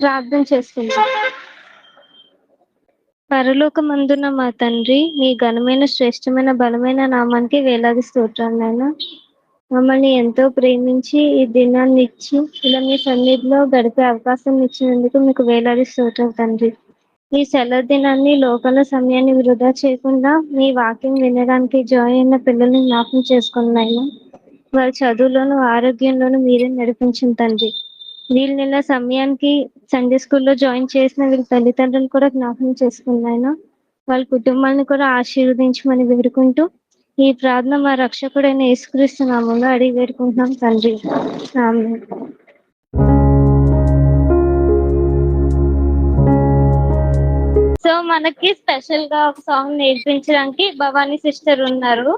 ప్రార్థన చేసుకుందాం. పరలోకమందున్న మా తండ్రి, మీ ఘనమైన శ్రేష్టమైన బలమైన నామానికి వేలాది స్తోత్రాలు నాయనా. మమ్మల్ని ఎంతో ప్రేమించి ఈ దినాన్ని ఇచ్చి ఇలా మీ సన్నిధిలో గడిపే అవకాశం ఇచ్చినందుకు మీకు వేలాది స్తోత్రాలు తండ్రి. ఈ సెలవు దినాన్ని లోకల సమయాన్ని వృధా చేయకుండా మీ వాక్యం వినడానికి జాయిన్ అయిన పిల్లల్ని జ్ఞాపకం చేసుకున్నాయినా. వారి చదువులోను ఆరోగ్యంలోను మీరే నడిపించిన తండ్రి. వీళ్ళు నిన్న సమయానికి సండే స్కూల్లో జాయిన్ చేసిన వీళ్ళ తల్లిదండ్రులు కూడా జ్ఞాపకం చేసుకున్నాయినా. వాళ్ళ కుటుంబాలను కూడా ఆశీర్వదించమని వేడుకుంటూ ఈ ప్రార్థన మా రక్షకుడైన యేసుక్రీస్తు నామంలో అడిగి వేడుకుంటున్నాం తండ్రి. ఆమేన్. సో మనకి స్పెషల్ గా ఒక సాంగ్ నేర్పించడానికి భవానీ సిస్టర్ ఉన్నారు.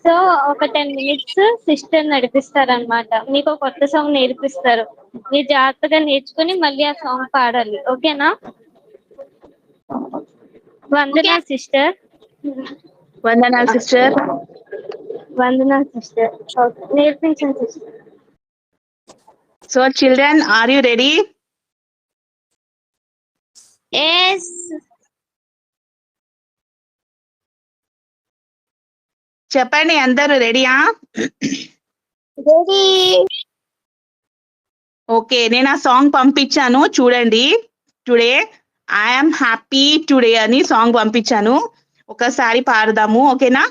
సో ఒక 10 minutes సిస్టర్ నడిపిస్తారనమాట. మీకు ఒక కొత్త సాంగ్ నేర్పిస్తారు. మీరు జాగ్రత్తగా నేర్చుకుని మళ్ళీ ఆ సాంగ్ పాడాలి. ఓకేనా? వందనాలు సిస్టర్. వందనాలు సిస్టర్. వందనాలు సిస్టర్. నేర్పించండి sister. So children, are you ready? Yes. చెప్పండి, అందరూ రెడీయా? రెడీ. ఓకే, నేను ఆ సాంగ్ పంపించాను చూడండి. టుడే ఐఎమ్ హ్యాపీ టుడే అని సాంగ్ పంపించాను. ఒకసారి పాడదాము, ఓకేనా?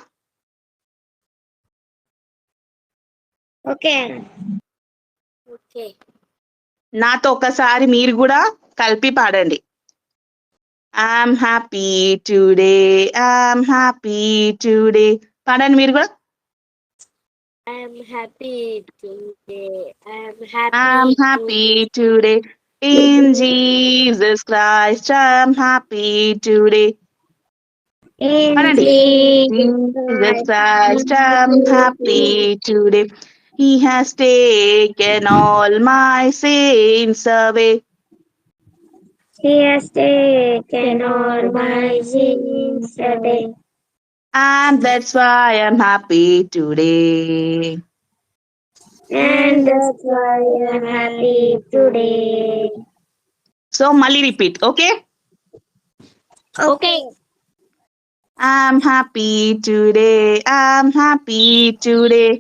ఓకే. ఓకే. నాతో ఒకసారి మీరు కూడా కలిపి పాడండి. I'm happy today, I'm happy today. పాడండి మీరు కూడా. I'm happy today. I'm I'm happy today. In Jesus Christ, I'm happy today. In Jesus Christ, I'm happy today. He has taken all my sins away. He has taken all my sins away. And that's why I'm happy today. And that's why I'm happy today. So, Mali repeat, okay? Okay. I'm happy today. I'm happy today.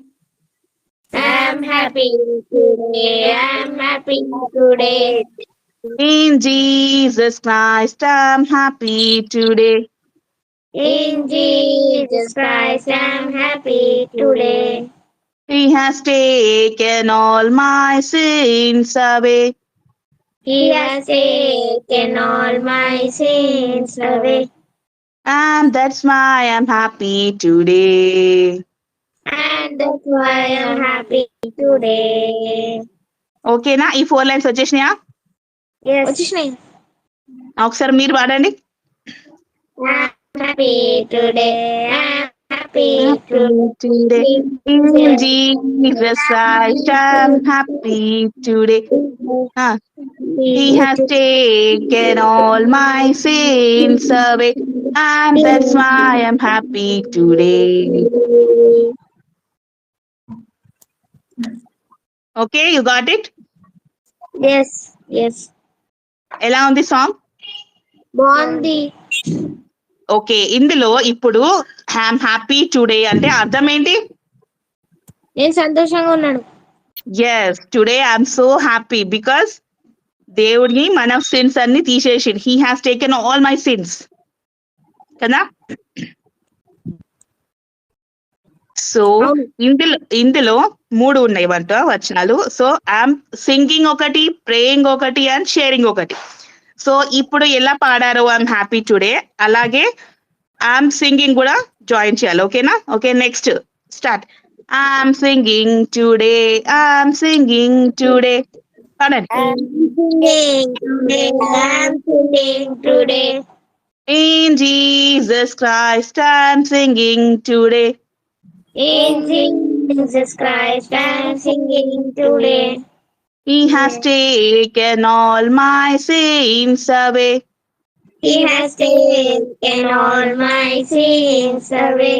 I'm happy today. I'm happy today. In Jesus Christ, I'm happy today. In Jesus Christ, I'm happy today. He has taken all my sins away. He has taken all my sins away. And that's why I'm happy today. And that's why I'm happy today. ఓకేనా? ఈ 4 lines వచ్చేసినాయా? Yes. ఒకసారి మీరు పాడండి. I'm happy today. I'm happy today. In Jesus Christ, I'm happy today. He has taken all my sins away. And that's why I'm happy today. Okay, you got it? Yes. Yes. ఎలా ఉంది song? బాగుంది. Okay, ఇందులో ఇప్పుడు I'm happy today అంటే అర్థం ఏంటి? నేను సంతోషంగా ఉన్నాను. Yes, today I'm so happy because దేవుడిని మన సిన్స్ అన్ని తీసేసి he has taken all my sins కదా. సో ఇందులో 3 ఉన్నాయి వచనాలు. సో ఐఎమ్ సింగింగ్ ఒకటి, ప్రేయింగ్ ఒకటి అండ్ షేరింగ్ ఒకటి. సో ఇప్పుడు ఎలా పాడారో ఐఎమ్ హ్యాపీ టుడే అలాగే ఐఎమ్ సింగింగ్ కూడా జాయిన్ చేయాలి. ఓకేనా? Okay, next start. I'm singing today, I'm singing today. పాడండి. I'm singing today. In Jesus Christ, I'm singing today. In Jesus Christ, I'm singing today. He has taken all my sins away. He has taken all my sins away.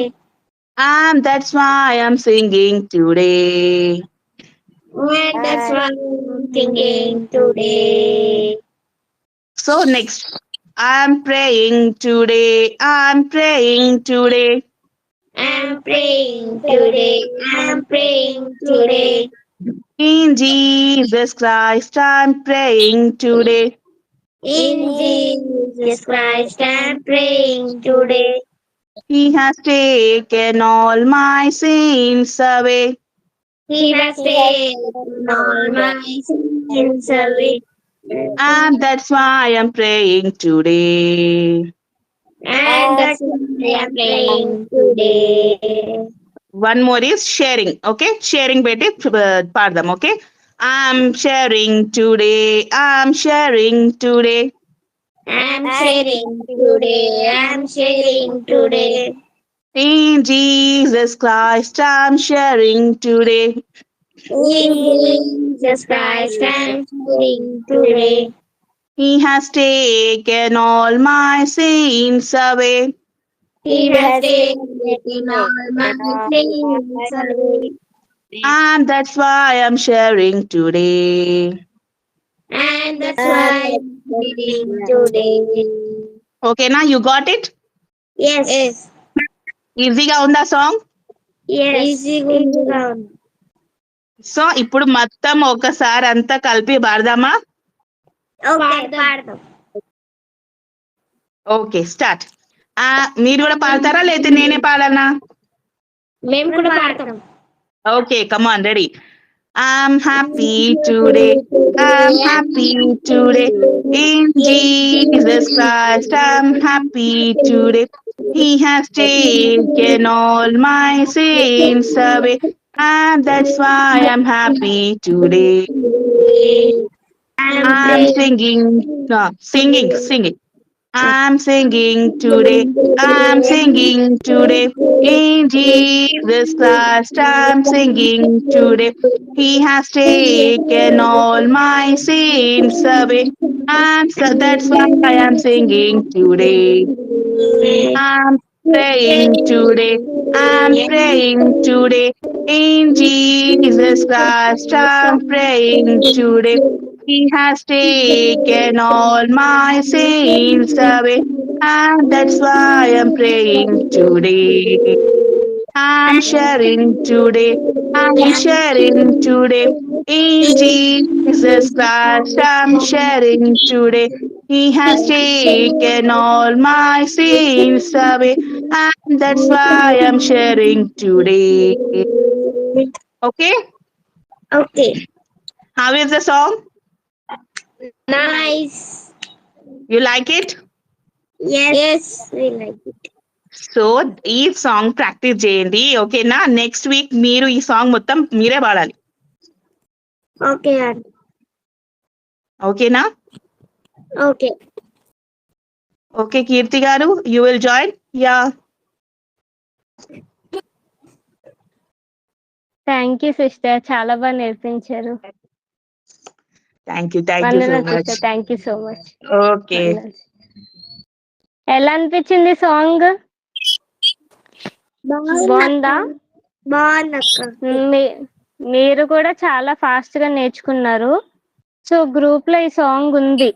And that's why I'm singing today. And that's why I'm singing today. So next, I'm praying today. I'm praying today. I'm praying today. I'm praying today. In Jesus Christ, I'm praying today. In Jesus Christ, I'm praying today. He has taken all my sins away. He has taken all my sins away. And that's why I'm praying today. And that's why I'm praying today. One more is sharing. Okay, sharing పెట్టి పాడదాం. Okay, I'm sharing today. I'm sharing today. I'm sharing today. I'm sharing today. In Jesus Christ, I'm sharing today. In Jesus Christ, I'm sharing today. He has taken all my sins away. He has taken all my sins away. And that's why I'm sharing today. And that's why I'm sharing today. Okay, now you got it? Yes. ఈజీగా ఉందా song? Yes. Easy. So ఇప్పుడు మొత్తం ఒకసారి అంతా కలిపి పాడదామా? పాడదాం. Okay start. మీరు కూడా పాడతారా లేదా నేనే పాడాలనా? మేము కూడా పాడతాం. Okay come on ready. I'm happy today. I'm happy today. In Jesus Christ, I'm happy today. He has taken all my sins away. And that's why I'm happy today. I'm singing, singing. I'm singing today. I'm singing today. In Jesus Christ, I'm singing today. He has taken all my sins away. And so that's why I'm singing today. I'm praying today. I'm praying today. In Jesus Christ, I'm praying today. He has taken all my sins away. And that's why I'm praying today. I'm sharing today. I'm sharing today. In Jesus Christ, I'm sharing today. He has taken all my sins away. And that's why I'm sharing today. Okay? Okay. How is the song? Nice. You like it? Yes. We like it. So ఈ song practice చేయండి. ఓకేనా? Next week మీరు ఈ song మొత్తం మీరే పాడాలి. Okay. ఓకేనా? Okay. Okay కీర్తి గారు, you will join. Yeah. Thank you sister, చాలా బాగా నేర్పించారు. Thank you so much. Thank you so much. Okay, ఎలా అనిపించింది సాంగ్? బాగుందా? మీరు కూడా చాలా ఫాస్ట్ గా నేర్చుకున్నారు. సో గ్రూప్ లో ఈ సాంగ్ ఉంది.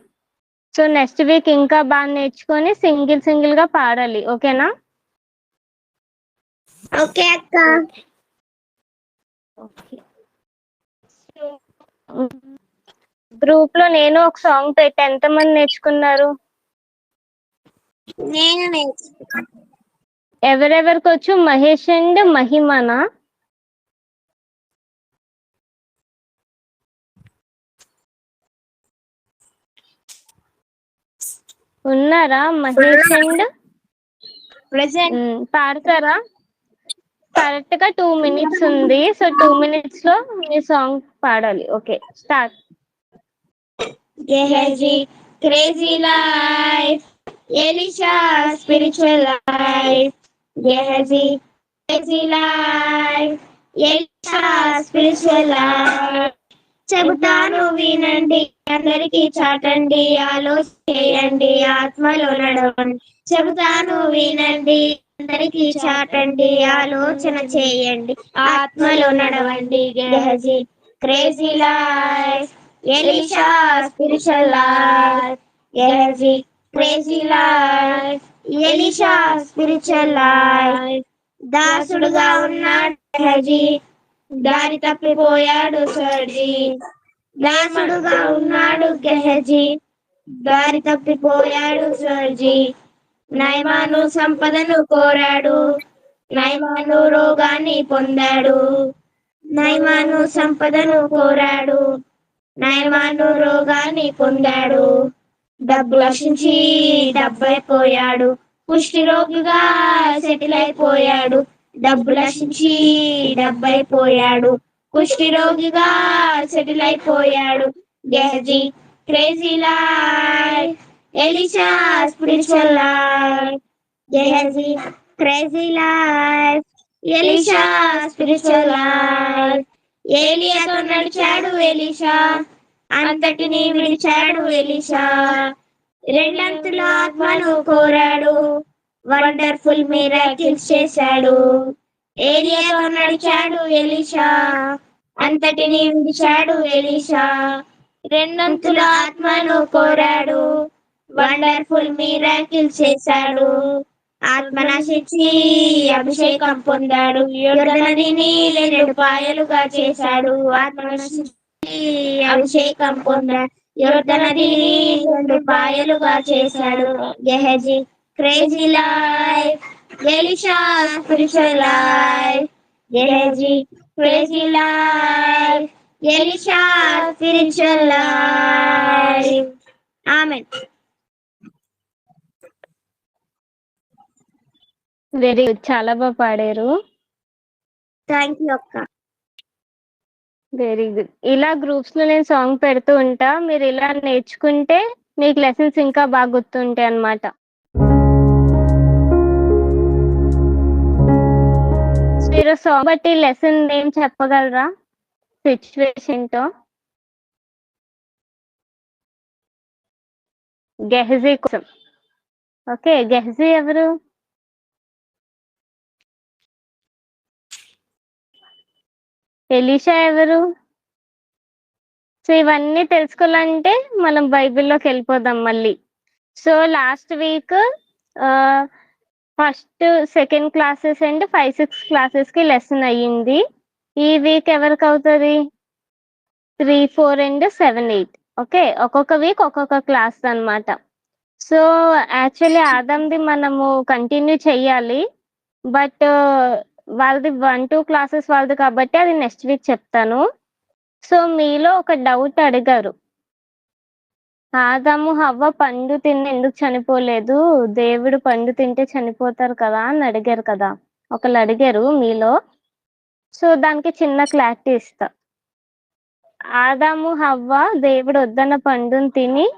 సో నెక్స్ట్ వీక్ ఇంకా బాగా నేర్చుకొని సింగిల్ గా పాడాలి. ఓకేనా? ఓకే అక్క. గ్రూప్ లో నేను ఒక సాంగ్ పెట్టా. ఎంతమంది నేర్చుకున్నారు? నేను నేర్చుకున్నాను. ఎవరెవరికి వచ్చు? మహేష్ అండ్ మహిమనా ఉన్నారా? మహేష్ అండ్ పాడతారా? కరెక్ట్ గా 2 minutes ఉంది. సో 2 minutes లో మీ సాంగ్ పాడాలి. Okay start. Gehazi, crazy life, Elisha, spiritual life. Gehazi, crazy life, Elisha, spiritual life. చెబుతాను వినండి, అందరికీ చాటండి, ఆలోచన చేయండి, ఆత్మలో నడవండి. చెబుతాను వినండి, అందరికీ చాటండి, ఆలోచన చేయండి, ఆత్మలో నడవండి. Gehazi, crazy life, Elisha, spiritual life. Gehazi, crazy life. Elisha, spiritual life. దాసుడుగా ఉన్నాడు గెహజీ, దారి తప్పిపోయాడు సర్జీ. దాసుడుగా ఉన్నాడు గెహజీ, దారి తప్పిపోయాడు సర్జీ. నయమాను సంపదను కోరాడు, నయమాను రోగాన్ని పొందాడు. నయమాను సంపదను కోరాడు, నయమాను రోగాన్ని పొందాడు. డబ్బు లక్షించి డబ్బైపోయాడు, కుష్టి రోగిగా సెటిల్ అయిపోయాడు. డబ్బు లక్షించి డబ్బైపోయాడు, కుష్టి రోగిగా సెటిల్ అయిపోయాడు. Gehazi, crazy life. Elisha, spiritual life. Gehazi, crazy life. Elisha, spiritual life. ఏలియాతో నడిచాడు ఎలీషా, అంతటిని విడిచాడు ఎలీషా. రెండంతుల ఆత్మను కోరాడు, వండర్ఫుల్ మిరాకిల్స్ చేశాడు. ఏలియాతో నడిచాడు ఎలీషా, అంతటిని విడిచాడు ఎలీషా. రెండంతుల ఆత్మను కోరాడు, వండర్ఫుల్ మిరాకిల్స్ చేశాడు. ఆత్మ నశించి అభిషేకం పొందాడు, యొర్దాను నదిని రెండు పాయలుగా చేశాడు. ఆత్మ నశించి అభిషేకం పొందాడు, యొర్దాను నదిని రెండు పాయలుగా చేశాడు. Gehazi, crazy life. Elisha, spiritual life. Gehazi, crazy life. Elisha, spiritual life. Amen. Very good, చాలా బాగా పాడారు. థ్యాంక్ యూ అక్క. Very good. ఇలా గ్రూప్స్ లో నేను సాంగ్ పెడుతూ ఉంటా, మీరు ఇలా నేర్చుకుంటే మీకు లెసన్స్ ఇంకా బాగా గుర్తుంటాయి అన్నమాట. మీరు సాంగ్ బట్టి లెసన్ ఏం చెప్పగలరా? సిచ్యువేషన్ తో. గెహజీ కోసం. ఓకే, గెహజీ ఎవరు? ఎలీషా ఎవరు? సో ఇవన్నీ తెలుసుకోవాలంటే మనం బైబిల్లోకి వెళ్ళిపోదాం మళ్ళీ. So last week first second classes and 5-6 classes కి లెసన్ అయ్యింది. ఈ వీక్ ఎవరికి అవుతుంది? 3-4 అండ్ 7-8. ఓకే, ఒక్కొక్క వీక్ ఒక్కొక్క క్లాస్ అన్నమాట. సో యాక్చువల్లీ ఆదాంది మనము కంటిన్యూ చెయ్యాలి, బట్ వాళ్ళది 1-2 క్లాసెస్ వాళ్ళది కాబట్టి అది నెక్స్ట్ వీక్ చెప్తాను. సో మీలో ఒక డౌట్ అడిగారు, ఆదాము హవ్వ పండు తిని ఎందుకు చనిపోలేదు, దేవుడు పండు తింటే చనిపోతారు కదా అని అడిగారు కదా, ఒకళ్ళు అడిగారు మీలో. సో దానికి చిన్న క్లారిటీ ఇస్తా. ఆదాము హవ్వ దేవుడు వద్దన్న పండుని తిని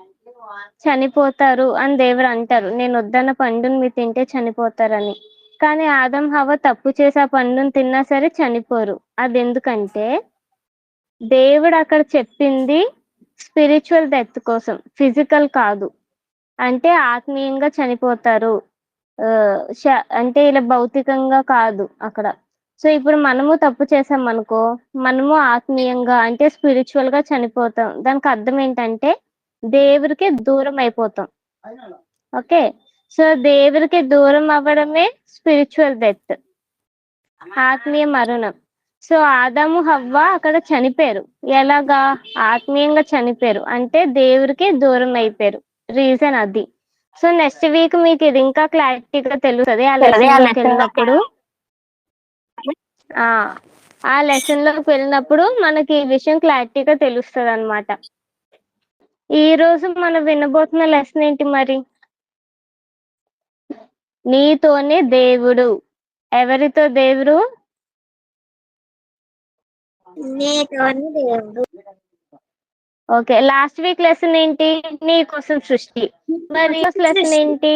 చనిపోతారు అని దేవుడు అంటారు, నేను వద్దన్న పండుని మీరు తింటే చనిపోతారని. కానీ ఆదం హవ్వ తప్పు చేసి ఆ పండుని తిన్నా సరే చనిపోరు. అది ఎందుకంటే దేవుడు అక్కడ చెప్పింది స్పిరిచువల్ డెత్ కోసం, ఫిజికల్ కాదు. అంటే ఆత్మీయంగా చనిపోతారు, అంటే ఇలా భౌతికంగా కాదు అక్కడ. సో ఇప్పుడు మనము తప్పు చేసాం అనుకో, మనము ఆత్మీయంగా అంటే స్పిరిచువల్ గా చనిపోతాం. దానికి అర్థం ఏంటంటే దేవుడికి దూరం అయిపోతాం. ఓకే, సో దేవుడికి దూరం అవ్వడమే స్పిరిచువల్ డెత్, ఆత్మీయ మరణం. సో ఆదాము హవ్వ అక్కడ చనిపోయారు. ఎలాగా? ఆత్మీయంగా చనిపోయారు, అంటే దేవుడికి దూరం అయిపోయారు. రీజన్ అది. సో నెక్స్ట్ వీక్ మీకు ఇది ఇంకా క్లారిటీగా తెలుస్తుంది ఆ లెసన్ లోకి వెళ్ళినప్పుడు. ఆ లెసన్ లోకి వెళ్ళినప్పుడు మనకి ఈ విషయం క్లారిటీగా తెలుస్తుంది అనమాట. ఈ రోజు మనం వినబోతున్న లెసన్ ఏంటి మరి? నీతోనే దేవుడు. ఎవరితో దేవుడు? నీతోనే దేవుడు. ఓకే, లాస్ట్ వీక్ లెసన్ ఏంటి? నీ కోసం సృష్టి. మరి లెసన్ ఏంటి?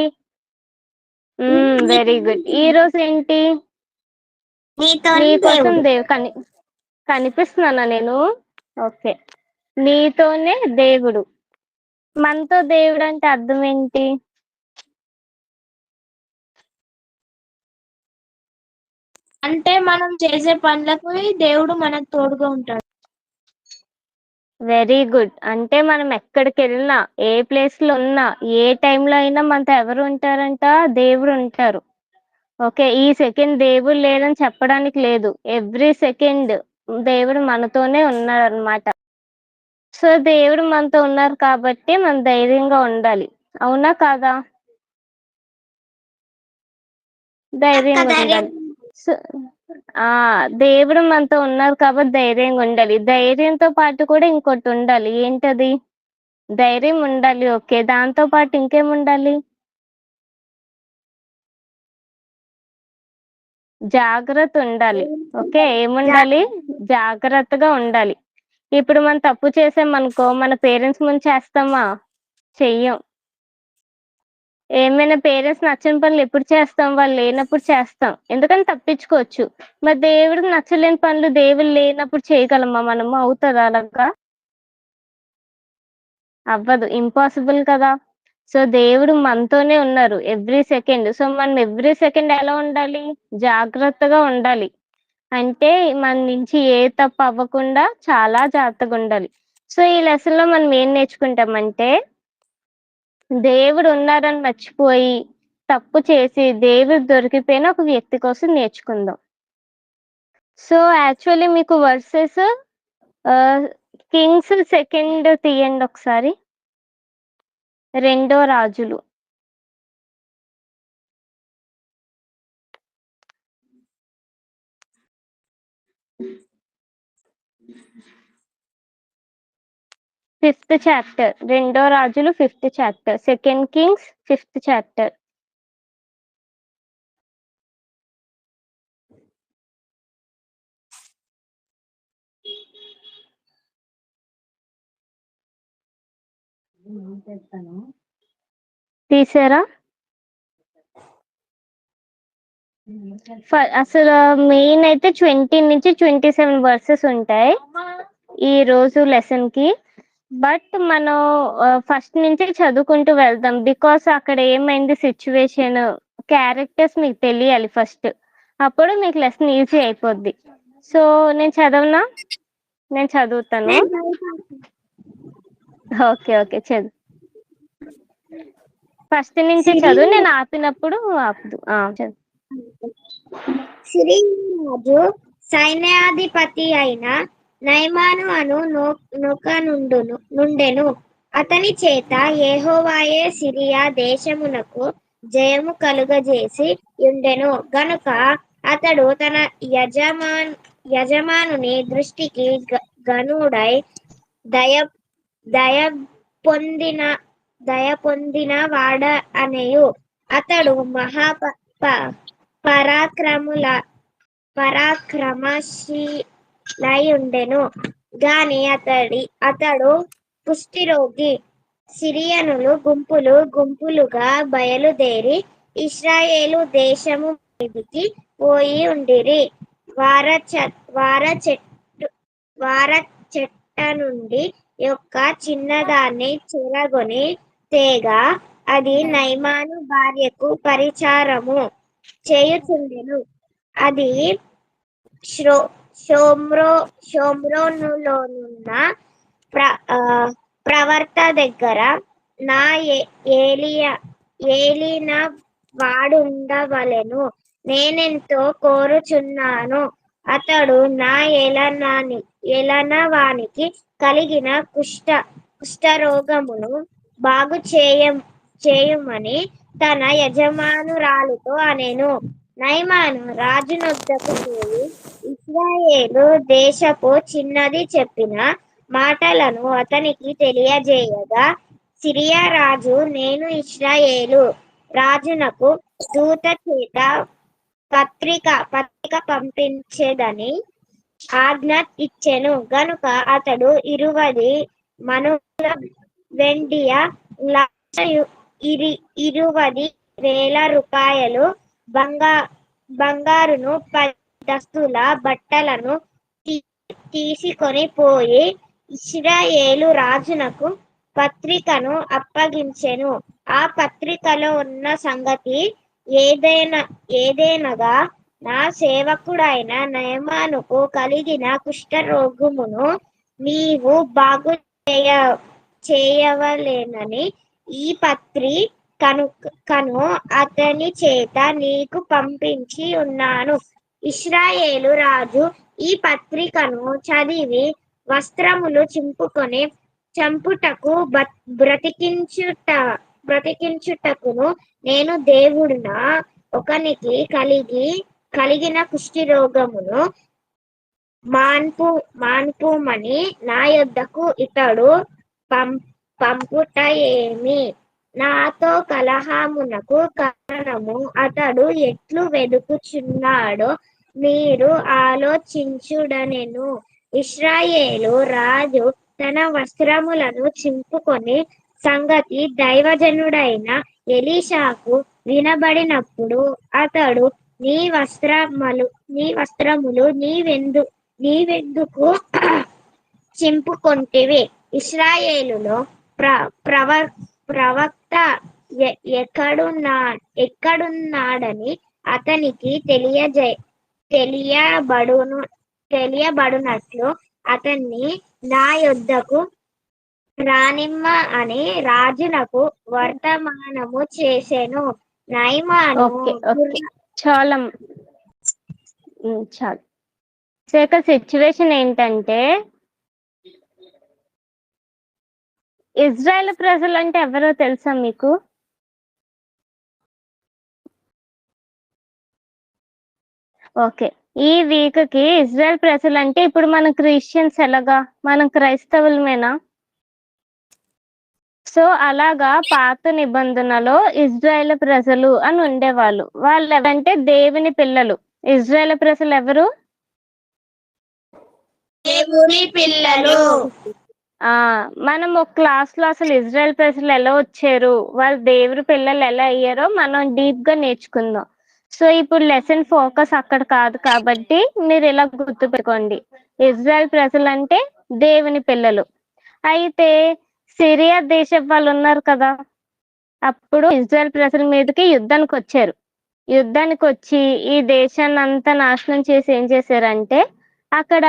Very good. ఈ రోజు ఏంటి? నీ కోసం దేవుడు. కనిపిస్తున్నానా నేను? ఓకే, నీతోనే దేవుడు. మనతో దేవుడు అంటే అర్థం ఏంటి? అంటే మనం చేసే పనులకు దేవుడు మనకు తోడుగా ఉంటాడు. Very good. అంటే మనం ఎక్కడికి వెళ్ళినా, ఏ ప్లేస్ లో ఉన్నా, ఏ టైంలో అయినా మనతో ఎవరు ఉంటారంట? దేవుడు ఉంటారు. ఓకే, ఈ సెకండ్ దేవుడు లేదని చెప్పడానికి లేదు. ఎవ్రీ సెకండ్ దేవుడు మనతోనే ఉన్నారనమాట. సో దేవుడు మనతో ఉన్నారు కాబట్టి మనం ధైర్యంగా ఉండాలి. అవునా కాదా? ధైర్యంగా ఉండాలి. సో దేవుడు మనతో ఉన్నారు కాబట్టి ధైర్యంగా ఉండాలి. ధైర్యంతో పాటు కూడా ఇంకోటి ఉండాలి. ఏంటది? ధైర్యం ఉండాలి. ఓకే, దాంతో పాటు ఇంకేం ఉండాలి? జాగ్రత్త ఉండాలి. ఓకే, ఏముండాలి? జాగ్రత్తగా ఉండాలి. ఇప్పుడు మనం తప్పు చేసామనుకో, మన పేరెంట్స్ ముందు చేస్తామా? చెయ్యం. ఏమైనా పేరెంట్స్ నచ్చని పనులు ఎప్పుడు చేస్తాం? వాళ్ళు లేనప్పుడు చేస్తాం, ఎందుకని తప్పించుకోవచ్చు. మరి దేవుడికి నచ్చలేని పనులు దేవుడు లేనప్పుడు చేయగలమా మనము? అవుతుందా అలాగా? అవ్వదు, ఇంపాసిబుల్ కదా. సో దేవుడు మనతోనే ఉన్నారు ఎవ్రీ సెకండ్. సో మనం ఎవ్రీ సెకండ్ ఎలా ఉండాలి? జాగ్రత్తగా ఉండాలి. అంటే మన నుంచి ఏ తప్పు అవ్వకుండా చాలా జాగ్రత్తగా ఉండాలి. సో ఈ లెసన్ లో మనం ఏం నేర్చుకుంటామంటే, దేవుడు ఉన్నారని మర్చిపోయి తప్పు చేసి దేవుడు దొరికిపోయిన ఒక వ్యక్తి కోసం నేర్చుకుందాం. సో యాక్చువల్లీ మీకు వర్సెస్ కింగ్స్ సెకండ్ తీయండి ఒకసారి. 2 రాజులు. ఫిఫ్త్ చాప్టర్, 2 రాజులు 5th chapter, second Kings 5th chapter. తీసారా? అసలు మెయిన్ అయితే 20 నుంచి 27 వర్సెస్ ఉంటాయి ఈ రోజు లెసన్ కి. బట్ మనం ఫస్ట్ నుంచి చదువుకుంటూ వెళ్దాం. బికాస్ అక్కడ ఏమైంది సిచ్యువేషన్, క్యారెక్టర్స్ మీకు తెలియాలి ఫస్ట్. అప్పుడు మీకు లెసన్ ఈజీ అయిపోద్ది. సో నేను చదవనా? నేను చదువుతాను. ఓకే ఓకే, చదువు. ఫస్ట్ నుంచి చదువు, నేను ఆపినప్పుడు ఆపుదు. చదువు. సిరియరాజు సైన్యాధిపతి అయిన నయమాను అను నొక నుండెను. అతని చేత యెహోవాయే సిరియా దేశమునకు జయము కలుగజేసి ఉండెను గనుక అతడు తన యజమానుని దృష్టికి గనుడై దయ పొందిన వాడ అనేయు. అతడు పరాక్రమశీలై ఉండెను గాని అతడు కుష్ఠరోగి. సిరియనులు గుంపులుగా బయలుదేరి ఇశ్రాయేలు దేశము మీదికి పోయి ఉండిరి. వార చెట్ట నుండి యొక్క చిన్నదాన్ని చెరగొని తేగా అది నయమాను భార్యకు పరిచారము చేయుచుండెను. అది షోమ్రోనులోనున్న ప్రవర్త దగ్గర నా ఏలిన వాడుండవలెను. నేనెంతో కోరుచున్నాను. అతడు నా ఏలనవానికి కలిగిన కుష్ఠరోగమును బాగు చేయుమని తన యజమానురాలితో అనెను. నయమాను రాజునొద్దకు పోయి ఇశ్రాయేలు దేశపు చిన్నది చెప్పిన మాటలను అతనికి తెలియజేయగా, సిరియా రాజు నేను ఇశ్రాయేలు రాజునకు దూత చేత పత్రిక పంపించేదని ఆజ్ఞ ఇచ్చెను గనుక అతడు 20 మణుల వెండియ 20,000 రూపాయలు బంగారును 10 దస్తుల బట్టలను తీసుకొని పోయి ఇశ్రాయేలు రాజునకు పత్రికను అప్పగించెను. ఆ పత్రికలో ఉన్న సంగతి ఏదైనగా నా సేవకుడైన నయమానుకు కలిగిన కుష్ఠరోగమును నీవు బాగు చేయవలేనని ఈ పత్రి కను అతని చేత నీకు పంపించి ఉన్నాను. ఇశ్రాయేలు రాజు ఈ పత్రికను చదివి వస్త్రములు చింపుకొని చంపుటకు బ్రతికించుటకును నేను దేవుడునా ఒకనికి కలిగిన కుష్టి రోగమును మాన్పుమని నా యొద్దకు ఇతడు పంపుట ఏమి? నాతో కలహమునకు కారణము అతడు ఎట్లు వెదుకుచున్నాడో మీరు ఆలోచించుడనెను. ఇశ్రాయేలు రాజు తన వస్త్రములను చింపుకొని సంగతి దైవజనుడైన ఎలీషాకు వినబడినప్పుడు అతడు నీ వస్త్రములు నీవెందుకు చింపుకొంటివి? ఇశ్రాయేలులో ప్రవక్త ఎక్కడున్నాడని అతనికి తెలియబడునట్లు అతన్ని నా యొద్దకు రానిమ్మ అని రాజునకు వర్తమానము చేసెను. నయమాను చాలా చాలు. సో ఇక్కడ సిచ్యువేషన్ ఏంటంటే ఇజ్రాయెల్ ప్రజలు అంటే ఎవరో తెలుసా మీకు? ఓకే, ఈ వీక్ కి ఇజ్రాయెల్ ప్రజలు అంటే ఇప్పుడు మనం క్రిస్టియన్స్ ఎలాగా మనం క్రైస్తవులమేనా? సో అలాగా పాత నిబంధనలో ఇజ్రాయెల్ ప్రజలు అని ఉండేవాళ్ళు. వాళ్ళు ఎవరంటే దేవుని పిల్లలు. ఇజ్రాయెల్ ప్రజలు ఎవరు? దేవుని పిల్లలు. మనం ఒక క్లాస్ లో అసలు ఇజ్రాయెల్ ప్రజలు ఎలా వచ్చారు, వాళ్ళు దేవుని పిల్లలు ఎలా అయ్యారో మనం డీప్ గా నేర్చుకుందాం. సో ఇప్పుడు లెసన్ ఫోకస్ అక్కడ కాదు కాబట్టి మీరు ఇలా గుర్తుపెట్టుకోండి, ఇజ్రాయెల్ ప్రజలు అంటే దేవుని పిల్లలు. అయితే సిరియా దేశం వాళ్ళు ఉన్నారు కదా, అప్పుడు ఇజ్రాయెల్ ప్రజల మీదకి యుద్ధానికి వచ్చారు. యుద్ధానికి వచ్చి ఈ దేశాన్ని అంతా నాశనం చేసి ఏం చేశారంటే, అక్కడ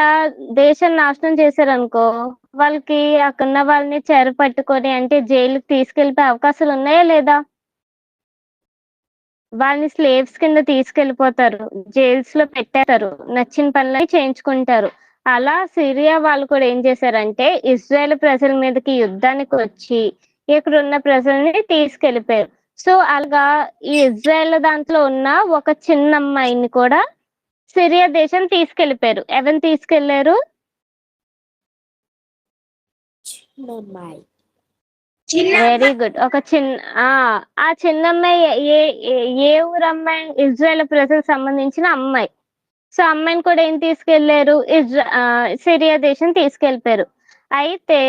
దేశం నాశనం చేశారనుకో వాళ్ళకి అక్కడ ఉన్న వాళ్ళని చెర పట్టుకొని అంటే జైలుకి తీసుకెళ్ళిపోయే అవకాశాలు ఉన్నాయా లేదా? వాళ్ళని స్లేవ్స్ కింద తీసుకెళ్లిపోతారు, జైల్స్ లో పెట్టేస్తారు, నచ్చిన పనులని చేయించుకుంటారు. అలా సిరియా వాళ్ళు కూడా ఏం చేశారంటే ఇజ్రాయెల్ ప్రజల మీదకి యుద్ధానికి వచ్చి ఇక్కడ ఉన్న ప్రజల్ని తీసుకెళ్లిపోయారు. సో అలాగా ఈ ఇజ్రాయెల్ దాంట్లో ఉన్న ఒక చిన్న అమ్మాయిని కూడా సిరియా దేశం తీసుకెళ్లిపోయారు. ఎవరిని తీసుకెళ్లారు? Very good. ఒక ఆ చిన్న అమ్మాయి ఏ ఊరు అమ్మాయి? ఇజ్రాయెల్ ప్రజలకు సంబంధించిన అమ్మాయి. సో అమ్మాయిని కూడా ఏం తీసుకెళ్లారు? సిరియా దేశం తీసుకెళ్లిపోయారు. అయితే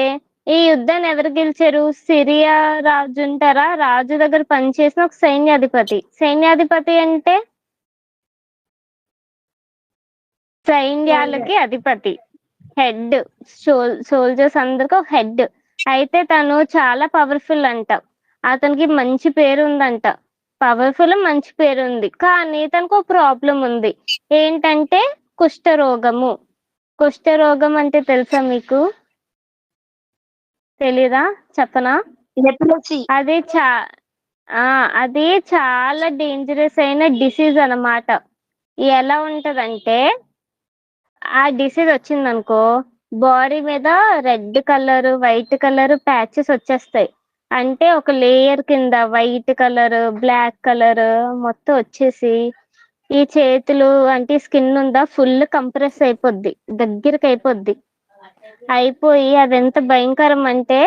ఈ యుద్ధాన్ని ఎవరు గెలిచారు? సిరియా రాజు ఉంటారా, రాజు దగ్గర పనిచేసిన ఒక సైన్యాధిపతి. సైన్యాధిపతి అంటే సైన్యాలకి అధిపతి, హెడ్. సోల్జర్స్ అందరికి ఒక హెడ్. అయితే తను చాలా పవర్ఫుల్ అంట, అతనికి మంచి పేరు ఉందంట. పవర్ఫుల్, మంచి పేరు ఉంది, కానీ తనకు ఒక ప్రాబ్లం ఉంది. ఏంటంటే కుష్ఠరోగము. కుష్ఠరోగం అంటే తెలుసా మీకు? తెలీదా? చెప్పనా? అది చాలా డేంజరస్ అయిన డిసీజ్ అన్నమాట. ఎలా ఉంటదంటే ఆ డిసీజ్ వచ్చిందనుకో బాడీ మీద red colour, white colour patches వచ్చేస్తాయి. అంటే ఒక లేయర్ కింద వైట్ కలర్, బ్లాక్ కలర్ మొత్తం వచ్చేసి ఈ చేతులు అంటే స్కిన్ ఉందా ఫుల్ కంప్రెస్ అయిపోద్ది, దగ్గరికి అయిపోయి అది ఎంత భయంకరం అంటే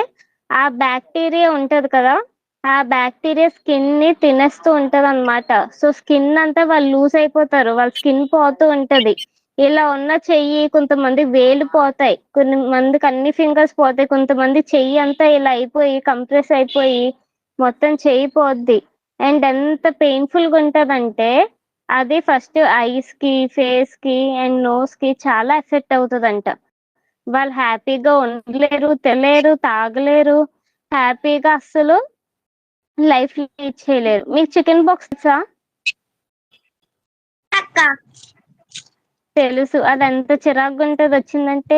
ఆ బ్యాక్టీరియా ఉంటది కదా, ఆ బ్యాక్టీరియా స్కిన్ ని తినేస్తూ ఉంటది అనమాట. సో స్కిన్ అంతా వాళ్ళు లూజ్ అయిపోతారు, వాళ్ళ స్కిన్ పోతూ ఉంటది. ఇలా ఉన్న చెయ్యి కొంతమంది వేలు పోతాయి, కొన్ని మందికి అన్ని ఫింగర్స్ పోతాయి, కొంతమంది చెయ్యి అంతా ఇలా అయిపోయి కంప్రెస్ అయిపోయి మొత్తం చెయ్యి పోద్ది. అండ్ ఎంత పెయిన్ఫుల్ గా ఉంటదంటే అది ఫస్ట్ ఐస్ కి, ఫేస్ కి అండ్ నోస్ కి చాలా ఎఫెక్ట్ అవుతుందంట. వాళ్ళు హ్యాపీగా ఉండలేరు, తినలేరు, తాగలేరు, హ్యాపీగా అస్సలు లైఫ్ లీడ్ చేయలేరు. మీకు చికెన్ బాక్స్ తెలుసా? తెలుసు. అది ఎంత చిరాకుగా ఉంటది వచ్చిందంటే.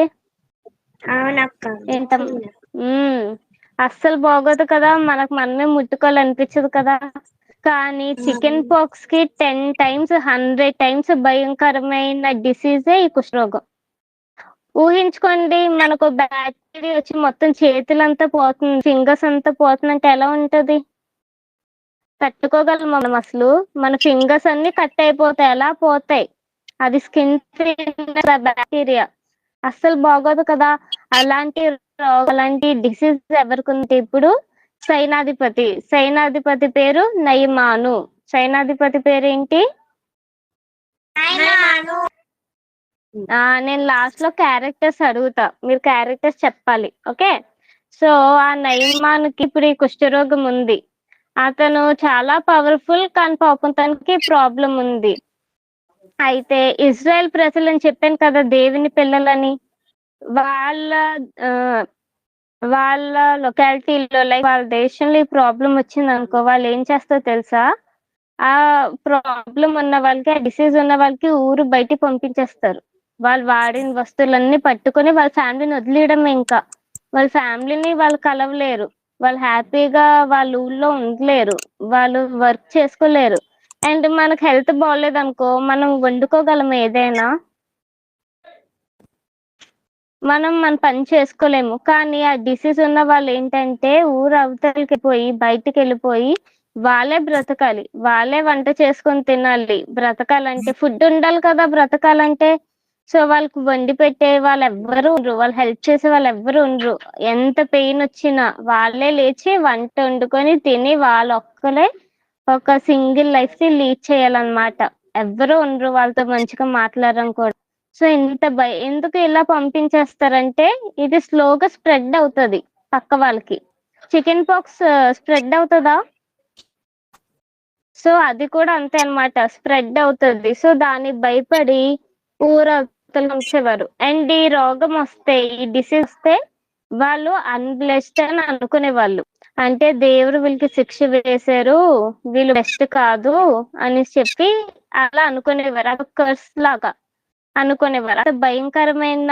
అవునక్క. ఎంత అస్సలు బాగోదు కదా, మనకు మనమే ముట్టుకోవాలనిపించదు కదా. కానీ చికెన్ పాక్స్ కి 10 టైమ్స్ 100 టైమ్స్ భయంకరమైన డిసీజే ఈ కుష్ఠరోగం. ఊహించుకోండి, మనకు బ్యాక్టీరియా వచ్చి మొత్తం చేతులంతా పోతుంది, ఫింగర్స్ అంతా పోతుందంటే ఎలా ఉంటది? తట్టుకోగలం మనం అసలు? మన ఫింగర్స్ అన్ని కట్ అయిపోతాయి, ఎలా పోతాయి? అది స్కిన్ బ్యాక్టీరియా, అస్సలు బాగోదు కదా. అలాంటి డిసీజ్ ఎవరికి ఉంది ఇప్పుడు? సైనాధిపతి పేరు నయమాను. సైనాధిపతి పేరేంటి? నేను లాస్ట్ లో క్యారెక్టర్స్ అడుగుతా, మీరు క్యారెక్టర్స్ చెప్పాలి, ఓకే? సో ఆ నయమానుకి ఇప్పుడు ఈ కుష్ఠరోగం ఉంది. అతను చాలా పవర్ఫుల్, కానీ పాపం తనకి ప్రాబ్లం ఉంది. అయితే ఇజ్రాయెల్ ప్రజలు అని చెప్పాను కదా, దేవుని పిల్లలని, వాళ్ళ ఆ, వాళ్ళ లొకాలిటీలో లైక్ వాళ్ళ దేశంలో ఈ ప్రాబ్లం వచ్చింది అనుకో, వాళ్ళు ఏం చేస్తారో తెలుసా? ఆ ప్రాబ్లం ఉన్న వాళ్ళకి, ఆ డిసీజ్ ఉన్న వాళ్ళకి ఊరు బయటికి పంపించేస్తారు. వాళ్ళు వాడిన వస్తువులన్నీ పట్టుకొని వాళ్ళ ఫ్యామిలీని వదిలేయడమే. ఇంకా వాళ్ళ ఫ్యామిలీని వాళ్ళు కలవలేరు, వాళ్ళు హ్యాపీగా వాళ్ళ ఊళ్ళో ఉండలేరు, వాళ్ళు వర్క్ చేసుకోలేరు. అండ్ మనకు హెల్త్ బాగోలేదు అనుకో, మనం వండుకోగలం ఏదైనా, మనం మన పని చేసుకోలేము. కానీ ఆ డిసీజ్ ఉన్న వాళ్ళు ఏంటంటే ఊరు అవతలకి పోయి బయటికి వెళ్ళిపోయి వాళ్ళే బ్రతకాలి, వాళ్ళే వంట చేసుకొని తినాలి. బ్రతకాలంటే ఫుడ్ ఉండాలి కదా బ్రతకాలంటే. సో వాళ్ళకి వండి పెట్టే వాళ్ళు ఎవ్వరు ఉండరు, వాళ్ళు హెల్ప్ చేసే వాళ్ళు ఎవ్వరు ఉండరు. ఎంత పెయిన్ వచ్చినా వాళ్ళే లేచి వంట వండుకొని తిని వాళ్ళ ఒక్కలే ఒక సింగిల్ లైఫ్ ని లీడ్ చేయాలన్నమాట. ఎవ్వరు ఉండరు వాళ్ళతో మంచిగా మాట్లాడడం కూడా. సో ఎందుకు ఇలా పంపించేస్తారంటే, ఇది స్లోగా స్ప్రెడ్ అవుతుంది పక్క వాళ్ళకి. చికెన్ పాక్స్ స్ప్రెడ్ అవుతుందా? సో అది కూడా అంతే అన్నమాట, స్ప్రెడ్ అవుతుంది. సో దానికి భయపడి ఊరవతల ఉంచేవారు. అండ్ ఈ రోగం వస్తే, ఈ డిసీజ్ వస్తే వాళ్ళు అన్బ్లెస్డ్ అని అనుకునేవాళ్ళు. అంటే దేవుడు వీళ్ళకి శిక్ష వేశారు, వీళ్ళు బెస్ట్ కాదు అని చెప్పి అలా అనుకునేవారు. అది కర్స్ లాగా అనుకునేవారు. అంత భయంకరమైన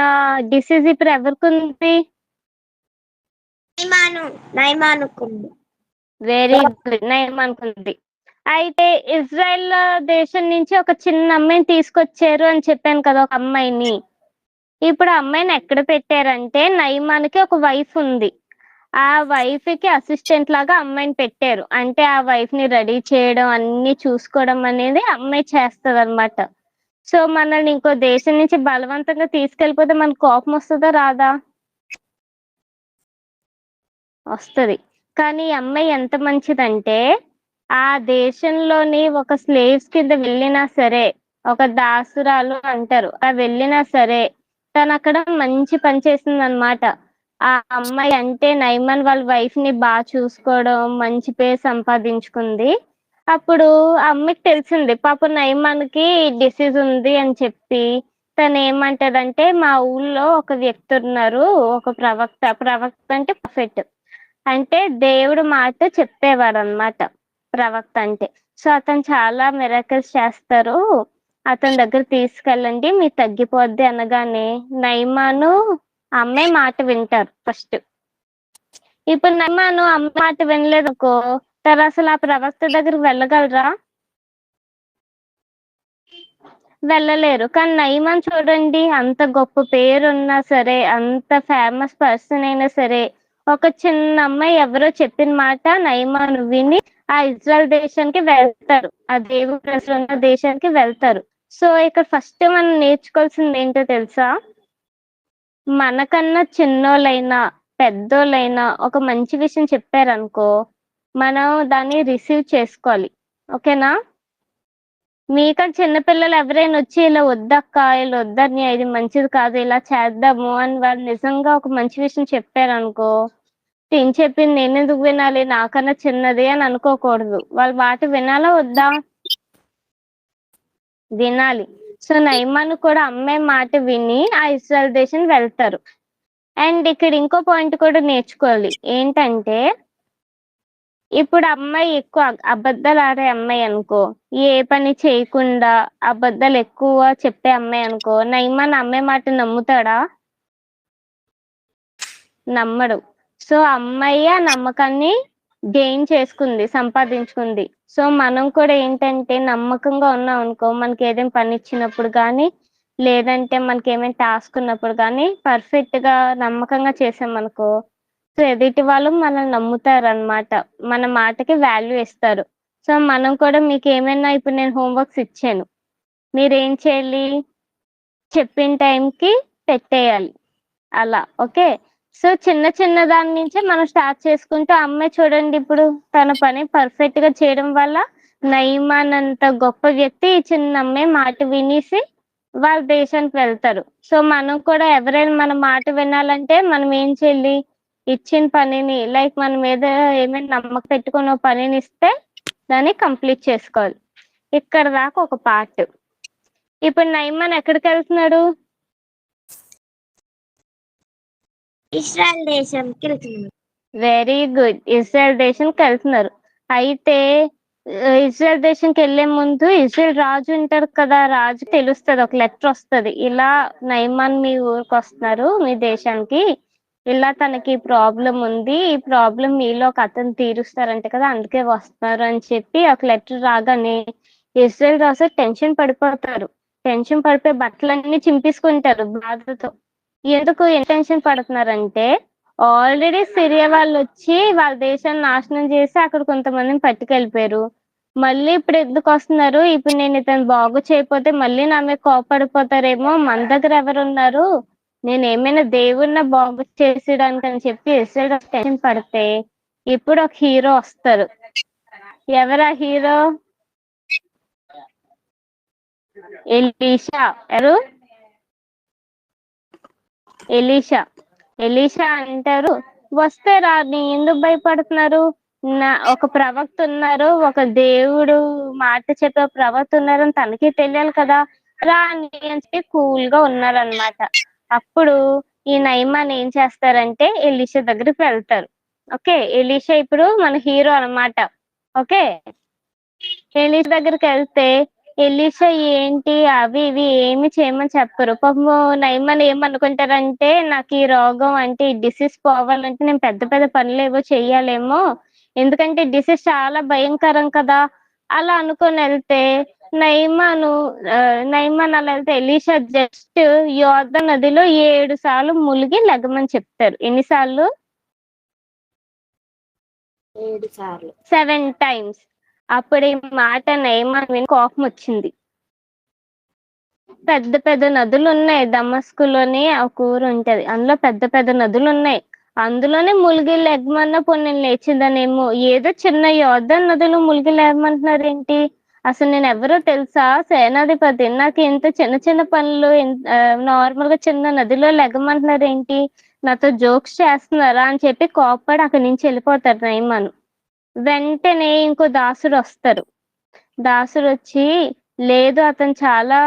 డిసీజ్ ఇప్పుడు ఎవరికి ఉంది? నయమానుకుంది. వెరీ గుడ్, నయమానుకుంది. అయితే ఇజ్రాయెల్ దేశం నుంచి ఒక చిన్న అమ్మాయిని తీసుకొచ్చారు అని చెప్పాను కదా, ఒక అమ్మాయిని. ఇప్పుడు అమ్మాయిని ఎక్కడ పెట్టారంటే, నయమానికి ఒక వైఫ్ ఉంది, ఆ వైఫ్ కి అసిస్టెంట్ లాగా అమ్మాయిని పెట్టారు. అంటే ఆ వైఫ్ ని రెడీ చేయడం, అన్ని చూసుకోవడం అనేది అమ్మాయి చేస్తుంది అనమాట. సో మనల్ని ఇంకో దేశం నుంచి బలవంతంగా తీసుకెళ్ళిపోతే మనకు కోపం వస్తుందా రాదా? వస్తుంది. కానీ ఈ అమ్మాయి ఎంత మంచిదంటే, ఆ దేశంలోని ఒక స్లేవ్స్ కింద వెళ్ళినా సరే, ఒక దాసురాలు అంటారు, అలా వెళ్ళినా సరే తను అక్కడ మంచి పని చేసింది అనమాట. ఆ అమ్మాయి అంటే నైమాన్ వాళ్ళ వైఫ్ ని బాగా చూసుకోవడం, మంచి పేరు సంపాదించుకుంది. అప్పుడు ఆ అమ్మాయికి తెలిసింది పాపం నైమాన్కి డిసీజ్ ఉంది అని చెప్పి, తను ఏమంటదంటే, మా ఊళ్ళో ఒక వ్యక్తి ఉన్నారు, ఒక ప్రవక్త అంటే ప్రాఫెట్, అంటే దేవుడు మాట చెప్పేవాడు అనమాట ప్రవక్త అంటే. సో అతను చాలా మిరాకిల్స్ చేస్తారు, అతని దగ్గర తీసుకెళ్ళండి మీకు తగ్గిపోద్ది అనగానే నయమాను అమ్మాయి మాట వింటారు ఫస్ట్. ఇప్పుడు నయమాను అమ్మాయి మాట వినలేదనుకో, తను అసలు ఆ ప్రవక్త దగ్గరికి వెళ్ళగలరా? వెళ్ళలేరు. కానీ నయమాన్ చూడండి, అంత గొప్ప పేరున్నా సరే, అంత ఫేమస్ పర్సన్ అయినా సరే, ఒక చిన్న అమ్మాయి ఎవరో చెప్పిన మాట నయమాన్ విని ఆ ఇజ్రాయెల్ దేశానికి వెళ్తారు, ఆ దేవుడు ప్రజలు ఉన్న దేశానికి వెళ్తారు. సో ఇక్కడ ఫస్ట్ మనం నేర్చుకోవాల్సింది ఏంటో తెలుసా? మనకన్నా చిన్నోళ్ళైనా పెద్దోళ్ళైనా ఒక మంచి విషయం చెప్పారనుకో, మనం దాన్ని రిసీవ్ చేసుకోవాలి, ఓకేనా? మీకన్నా చిన్నపిల్లలు ఎవరైనా వచ్చి ఇలా వద్దక్క, ఇలా వద్దని, ఇది మంచిది కాదు, ఇలా చేద్దాము అని వాళ్ళు నిజంగా ఒక మంచి విషయం చెప్పారనుకో, తిని చెప్పింది నేను ఎందుకు వినాలి, నాకన్నా చిన్నది అని అనుకోకూడదు. వాళ్ళ మాట వినాలా వద్దా? వినాలి. సో నయమాను కూడా అమ్మాయి మాట విని ఆ ఇజ్రాయెల్ దేశం వెళ్తారు. అండ్ ఇక్కడ ఇంకో పాయింట్ కూడా నేర్చుకోవాలి, ఏంటంటే ఇప్పుడు అమ్మాయి ఎక్కువ అబద్ధాలు ఆడే అమ్మాయి అనుకో, ఏ పని చేయకుండా అబద్ధాలు ఎక్కువ చెప్పే అమ్మాయి అనుకో, నయమాన్ అమ్మాయి మాట నమ్ముతాడా? నమ్మడు. సో అమ్మాయి ఆ నమ్మకాన్ని గెయిన్ చేసుకుంది, సంపాదించుకుంది. సో మనం కూడా ఏంటంటే నమ్మకంగా ఉన్నాం అనుకో, మనకి ఏదైనా పని ఇచ్చినప్పుడు కానీ, లేదంటే మనకి ఏమైనా టాస్క్ ఉన్నప్పుడు కానీ పర్ఫెక్ట్ గా నమ్మకంగా చేసామనుకో, సో ఎదుటి వాళ్ళు మనల్ని నమ్ముతారు అనమాట. మన మాటకి వాల్యూ ఇస్తారు. సో మనం కూడా మీకు ఏమైనా ఇప్పుడు నేను హోంవర్క్స్ ఇచ్చాను, మీరేం చేయాలి, చెప్పిన టైంకి పెట్టేయాలి అలా. ఓకే. సో చిన్న చిన్న దాని నుంచే మనం స్టార్ట్ చేసుకుంటూ, అమ్మాయి చూడండి ఇప్పుడు తన పని పర్ఫెక్ట్ గా చేయడం వల్ల నయమాన్ అంత గొప్ప వ్యక్తి ఈ చిన్న అమ్మాయి మాట వినేసి వాళ్ళ దేశానికి వెళ్తారు. సో మనం కూడా ఎవరైనా మన మాట వినాలంటే మనం ఏం చేయాలి, ఇచ్చిన పనిని లైక్ మన మీద ఏమైనా నమ్మకం పెట్టుకున్న పనిని ఇస్తే దాన్ని కంప్లీట్ చేసుకోవాలి. ఇక్కడ దాకా ఒక పార్ట్. ఇప్పుడు నయమాన్ ఎక్కడికి వెళ్తున్నాడు? ఇస్రాయల్ దేశంకి వెళ్తున్నాడు. వెరీ గుడ్, ఇజ్రాయెల్ దేశానికి వెళ్తున్నారు. అయితే ఇజ్రాయెల్ దేశానికి వెళ్లే ముందు ఇజ్రాయెల్ రాజు ఉంటారు కదా, రాజు తెలుస్తుంది, ఒక లెటర్ వస్తుంది, ఇలా నయమాన్ మీ ఊరికి వస్తున్నారు, మీ దేశానికి, ఇలా తనకి ప్రాబ్లం ఉంది, ఈ ప్రాబ్లం మీలో ఒక అతను తీరుస్తారంట కదా, అందుకే వస్తున్నారు అని చెప్పి ఒక లెటర్ రాగానే ఇజ్రాయెల్ రాజు టెన్షన్ పడిపోతారు. టెన్షన్ పడిపోయి బట్టలన్నీ చింపేసుకుంటారు బాధతో. ఎందుకు టెన్షన్ పడుతున్నారంటే, ఆల్రెడీ సిరియా వాళ్ళు వచ్చి వాళ్ళ దేశాన్ని నాశనం చేసి అక్కడ కొంతమందిని పట్టుకెళ్ళిపోయారు. మళ్ళీ ఇప్పుడు ఎందుకు వస్తున్నారు, ఇప్పుడు నేను ఇతను బాగు చేయకపోతే మళ్ళీ నా మీద కోపడిపోతారేమో, మన దగ్గర ఎవరు ఉన్నారు, నేను ఏమైనా దేవుడిని బాగు చేసేయడానికి అని చెప్పి ఇస్రాయేల్ టెన్షన్ పడితే ఇప్పుడు ఒక హీరో వస్తారు. ఎవరా హీరో? ఎలీషా. ఎవరు? ఎలీషా. ఎలీషా అంటారు, వస్తే రాని ఎందుకు భయపడుతున్నారు, ఒక ప్రవక్త ఉన్నారు, ఒక దేవుడు మాట చెప్పే ప్రవక్త ఉన్నారు అని తనకి తెలియాలి కదా, రాని అని చెప్పి కూల్ గా ఉన్నారనమాట. అప్పుడు ఈ నయమాన్ ఏం చేస్తారంటే ఎలీషా దగ్గరికి వెళ్తారు. ఓకే. ఎలీషా ఇప్పుడు మన హీరో అనమాట. ఓకే. ఎలీషా దగ్గరికి వెళ్తే ఎలీషా ఏంటి అవి ఇవి ఏమి చేయమని చెప్పరు. పాపం నయమాన్ ఏమనుకుంటారంటే, నాకు ఈ రోగం అంటే ఈ డిసీజ్ పోవాలంటే నేను పెద్ద పెద్ద పనులు ఏవో చెయ్యాలేమో, ఎందుకంటే డిసీజ్ చాలా భయంకరం కదా, అలా అనుకొని వెళ్తే నయమాను నయమాన్ అలా వెళ్తే ఎలీషా జస్ట్ యోర్దాను నదిలో 7 సార్లు మునిగి లెగమని చెప్తారు. ఎన్నిసార్లు? 7 సార్లు. 7 times. అప్పుడు ఈ మాట నయమాన్ విని కోపం వచ్చింది. పెద్ద పెద్ద నదులు ఉన్నాయి, దమస్కులోని ఒక ఊరు ఉంటది, అందులో పెద్ద పెద్ద నదులు ఉన్నాయి, అందులోనే మునిగి లెగమన్న పొన్ను లేచిందనేమో, ఏదో చిన్న యోర్దాను నదిలో మునిగి లేమంటున్నారు ఏంటి, అసలు నేను ఎవరో తెలుసా, సేనాధిపతి, నాకు ఇంత చిన్న చిన్న పనులు నార్మల్ గా చిన్న నదిలో లెగమంటున్నారు ఏంటి, నాతో జోక్స్ చేస్తున్నారా అని చెప్పి కోప్పడి అక్కడి నుంచి వెళ్ళిపోతారు నయమాన్. వెంటనే ఇంకో దాసుడు వస్తారు. దాసుడు వచ్చి, లేదు అతను చాలా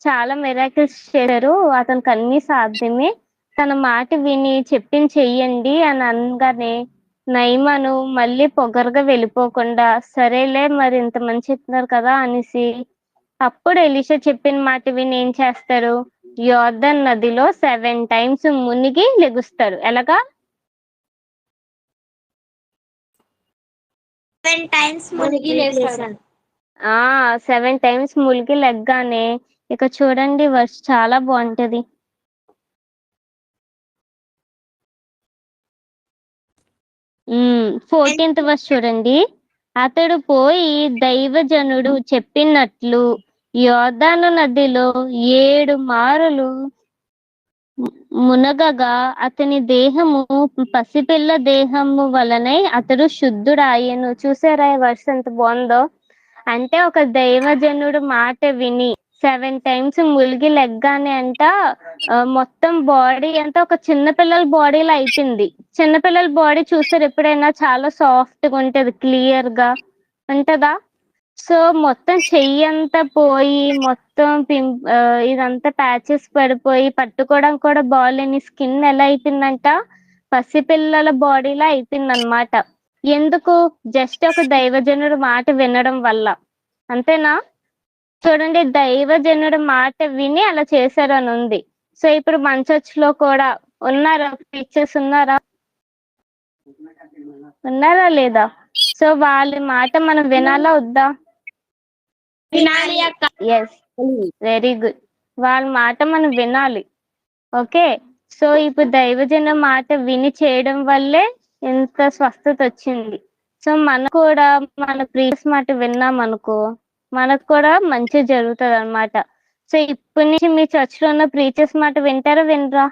చాలా మిరాకిల్స్ చేశారు, అతనికి అన్ని సాధ్యమే, తన మాట విని చెప్పింది చెయ్యండి అని అనగానే నయమాను మళ్ళీ పొగరుగా వెళ్ళిపోకుండా, సరేలే మరి ఇంత మంది చెప్తున్నారు కదా అనేసి అప్పుడు ఎలీషా చెప్పిన మాట విని ఏం చేస్తారు, యోర్దాను నదిలో 7 times మునిగి లెగుస్తారు. ఎలాగా? 7 times మునిగి లేచారు. 7 times మునిగి లెగ్గానే ఇక చూడండి వర్ష చాలా బాగుంటది. ఉమ్ 14th verse చూడండి. అతడు పోయి దైవజనుడు చెప్పినట్లు యోర్దాను నదిలో 7 మారులు మునగగా అతని దేహము పసిపిల్ల దేహము వలనే అతడు శుద్ధుడాయను. చూసారా ఈ వర్ష ఎంత బాగుందో, అంటే ఒక దైవజనుడు మాట విని 7 times ములిగి లెగ్గానే అంట మొత్తం బాడీ అంతా ఒక చిన్నపిల్లల బాడీలో అయిపోయింది. చిన్నపిల్లల బాడీ చూసారు ఎప్పుడైనా, చాలా సాఫ్ట్ గా ఉంటది, క్లియర్ గా ఉంటదా. సో మొత్తం చెయ్యి అంతా పోయి మొత్తం ఇదంతా ప్యాచెస్ పడిపోయి పట్టుకోవడం కూడా బాగాలేని స్కిన్ ఎలా అయిపోయిందంట, పసిపిల్లల బాడీలా అయిపోయింది అనమాట. ఎందుకు? జస్ట్ ఒక దైవజనుడు మాట వినడం వల్ల. అంతేనా? చూడండి, దైవజనుడు మాట విని అలా చేశారు అని ఉంది. సో ఇప్పుడు మన చర్చ్ లో కూడా ఉన్నారా? టీచర్స్ ఉన్నారా? ఉన్నారా లేదా? సో వాళ్ళ మాట మనం వినాలా వద్దా? వినాలి అక్క. Yes, very good. వాళ్ళ మాట మనం వినాలి. ఓకే, సో ఇప్పుడు దైవజన మాట విని చేయడం వల్లే ఎంత స్వస్థత వచ్చింది. సో మనకు కూడా మన ప్రీవియస్ మాట విన్నాం అనుకో, మనకు కూడా మంచి జరుగుతుంది అనమాట. సో ఇప్పటి నుంచి మీ చర్చ్ లో ఉన్న ప్రీచర్స్ మాట వింటారా వినరా?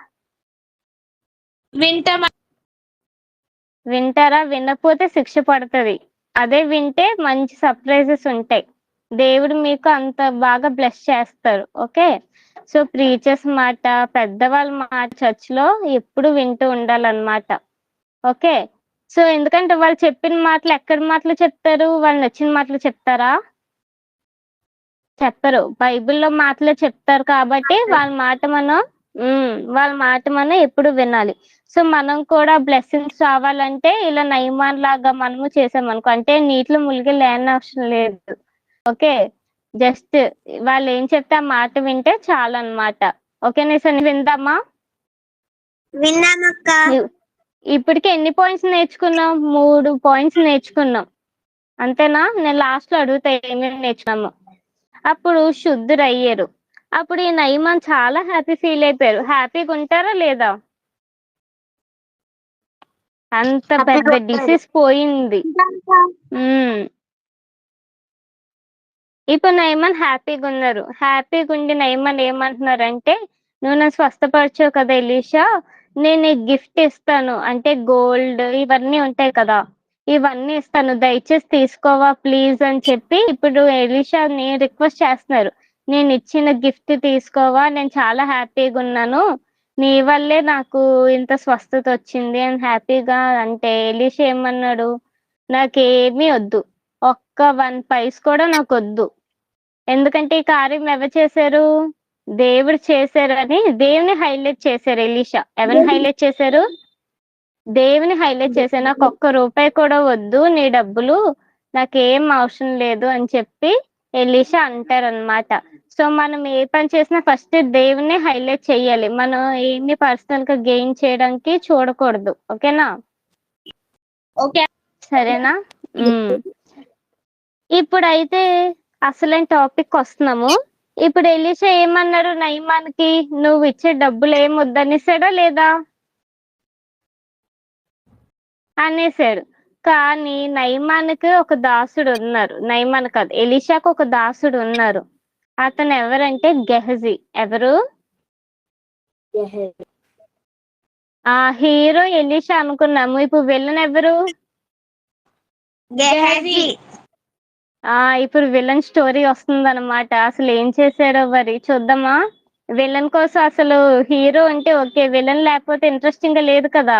వింటారా? వినకపోతే శిక్ష పడుతుంది. అదే వింటే మంచి సర్ప్రైజెస్ ఉంటాయి. దేవుడు మీకు అంత బాగా బ్లెస్ చేస్తారు. ఓకే, సో ప్రీచర్స్ మాట, పెద్దవాళ్ళ మాట చర్చ్ లో ఎప్పుడు వింటూ ఉండాలన్నమాట. ఓకే, సో ఎందుకంటే వాళ్ళు చెప్పిన మాటలు ఎక్కడి మాటలు చెప్తారు? వాళ్ళు నచ్చిన మాటలు చెప్తారా? చెప్పరు. బైబిల్లో మాటలే చెప్తారు కాబట్టి వాళ్ళ మాట మనం ఎప్పుడు వినాలి. సో మనం కూడా బ్లెస్సింగ్స్ రావాలంటే ఇలా నయమాన్ లాగా మనము చేసామనుకో, అంటే నీటిలో మునిగి లేని అవసరం లేదు. ఓకే, జస్ట్ వాళ్ళు ఏం చెప్తే ఆ మాట వింటే చాలు అనమాట. ఓకే నిసని విందామా? విన్నామక్క. ఇప్పటికి ఎన్ని పాయింట్స్ నేర్చుకున్నాం? 3 పాయింట్స్ నేర్చుకున్నాం, అంతేనా? నేను లాస్ట్ లో అడుగుతా ఏమేమి నేర్చుకున్నాము. అప్పుడు శుద్ధురయ్యారు. అప్పుడు ఈ నయమాన్ చాలా హ్యాపీ ఫీల్ అయిపోయారు. హ్యాపీగా ఉంటారా లేదా? అంత పెద్ద డిసీజ్ పోయింది. ఇప్పుడు నయమాన్ హ్యాపీగా ఉన్నారు. హ్యాపీగా ఉండి నయమాన్ ఏమంటున్నారంటే, నువ్వు నన్ను స్వస్థపరచావు కదా ఎలీషా, నేను నీకు గిఫ్ట్ ఇస్తాను, అంటే గోల్డ్ ఇవన్నీ ఉంటాయి కదా, ఇవన్నీ ఇస్తాను, దయచేసి తీసుకోవా ప్లీజ్ అని చెప్పి ఇప్పుడు ఎలీషాని రిక్వెస్ట్ చేస్తున్నారు. నేను ఇచ్చిన గిఫ్ట్ తీసుకోవా, నేను చాలా హ్యాపీగా ఉన్నాను, నీ వల్లే నాకు ఇంత స్వస్థత వచ్చింది అని హ్యాపీగా. అంటే ఎలీషా ఏమన్నాడు, నాకేమీ వద్దు, ఒక్క 1 పైస్ కూడా నాకు వద్దు, ఎందుకంటే ఈ కార్యం ఎవరు చేశారు? దేవుడు చేశారు అని దేవుని హైలైట్ చేశారు ఎలీషా. ఎవరిని హైలైట్ చేశారు? దేవుని హైలైట్ చేశారు. నాకు ఒక్క రూపాయి కూడా వద్దు, నీ డబ్బులు నాకేం అవసరం లేదు అని చెప్పి ఎలీషా అంటారనమాట. సో మనం ఏ పని చేసినా ఫస్ట్ దేవుని హైలైట్ చేయాలి. మనం ఏమి పర్సనల్ గా గెయిన్ చేయడానికి చూడకూడదు. ఓకేనా? ఓకే, సరేనా? ఇప్పుడైతే అసలైన టాపిక్ వస్తున్నాము. ఇప్పుడు ఎలీషా ఏమన్నాడు నయమాన్కి? నువ్వు ఇచ్చే డబ్బులు ఏం వద్దనేసాడా లేదా? అనేసాడు. కానీ నయమాన్కి ఒక దాసుడు ఉన్నారు. నయమాన్ కాదు, ఎలీషాకు ఒక దాసుడు ఉన్నారు. అతను ఎవరంటే గెహజీ. ఎవరు? ఆ హీరో ఎలీషా అనుకున్నాము. ఇప్పుడు విలన్ ఎవరు? గెహజీ. ఇప్పుడు విలన్ స్టోరీ వస్తుంది అనమాట. అసలు ఏం చేశాడో మరి చూద్దామా? విలన్ కోసం అసలు హీరో అంటే ఓకే, విలన్ లేకపోతే ఇంట్రెస్టింగ్ గా లేదు కదా.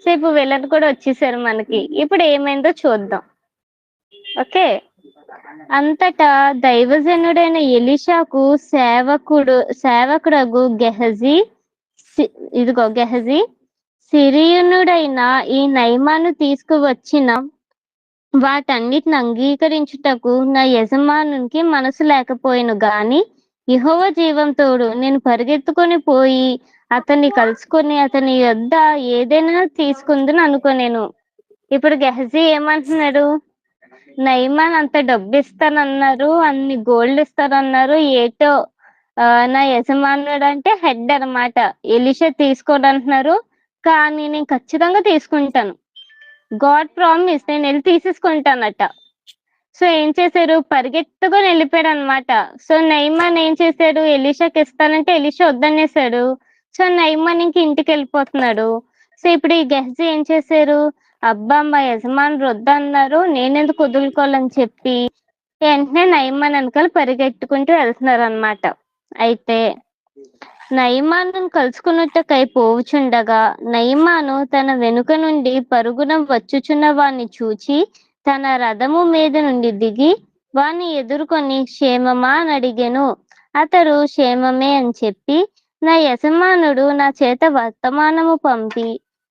సో ఇప్పుడు విలన్ కూడా వచ్చేసారు మనకి. ఇప్పుడు ఏమైందో చూద్దాం. ఓకే, అంతటా దైవజనుడైన ఎలీషాకు సేవకుడగు గెహజీ, గెహజీ సిరియునుడైన ఈ నయమాను తీసుకువచ్చిన వాటన్నిటిని అంగీకరించుటకు నా యజమానునికి మనసు లేకపోయాను గాని, యెహోవా జీవం తోడు నేను పరిగెత్తుకొని పోయి అతన్ని కలుసుకొని అతని యొద్ద ఏదైనా తీసుకుందని అనుకోనేను. ఇప్పుడు గెహజీ ఏమంటున్నాడు? నయమాన్ అంత డబ్బు ఇస్తానన్నారు, అన్ని గోల్డ్ ఇస్తానన్నారు, ఏటో నా యజమానుడు అంటే హెడ్ అనమాట, ఎలీషా తీసుకోడంటున్నారు, కానీ నేను ఖచ్చితంగా తీసుకుంటాను, గాడ్ ప్రామిస్, నేను వెళ్ళి తీసేసుకుంటానట. సో ఏం చేశారు? పరిగెత్తుకొని వెళ్ళిపోయాడు అనమాట. సో నయమాన్ ఏం చేశాడు? ఎలీషాకి ఇస్తానంటే ఎలీషా వద్దనేసాడు. సో నయమాన్ ఇంక ఇంటికి వెళ్ళిపోతున్నాడు. సో ఇప్పుడు ఈ గెహజీ ఏం చేశారు? అబ్బా మా యజమానులు వద్దన్నారు, నేనెందుకు వదులుకోవాలని చెప్పి వెంటనే నయమాన్ వెనకాల పరిగెట్టుకుంటూ వెళ్తున్నారు అనమాట. అయితే నయమాను కలుసుకున్నట్టుకై పోవుచుండగా నయమాను తన వెనుక నుండి పరుగున వచ్చుచున్న వాణ్ణి చూచి తన రథము మీద నుండి దిగి వాణ్ణి ఎదుర్కొని క్షేమమా అని అడిగెను. అతడు క్షేమమే అని చెప్పి, నా యజమానుడు నా చేత వర్తమానము పంపి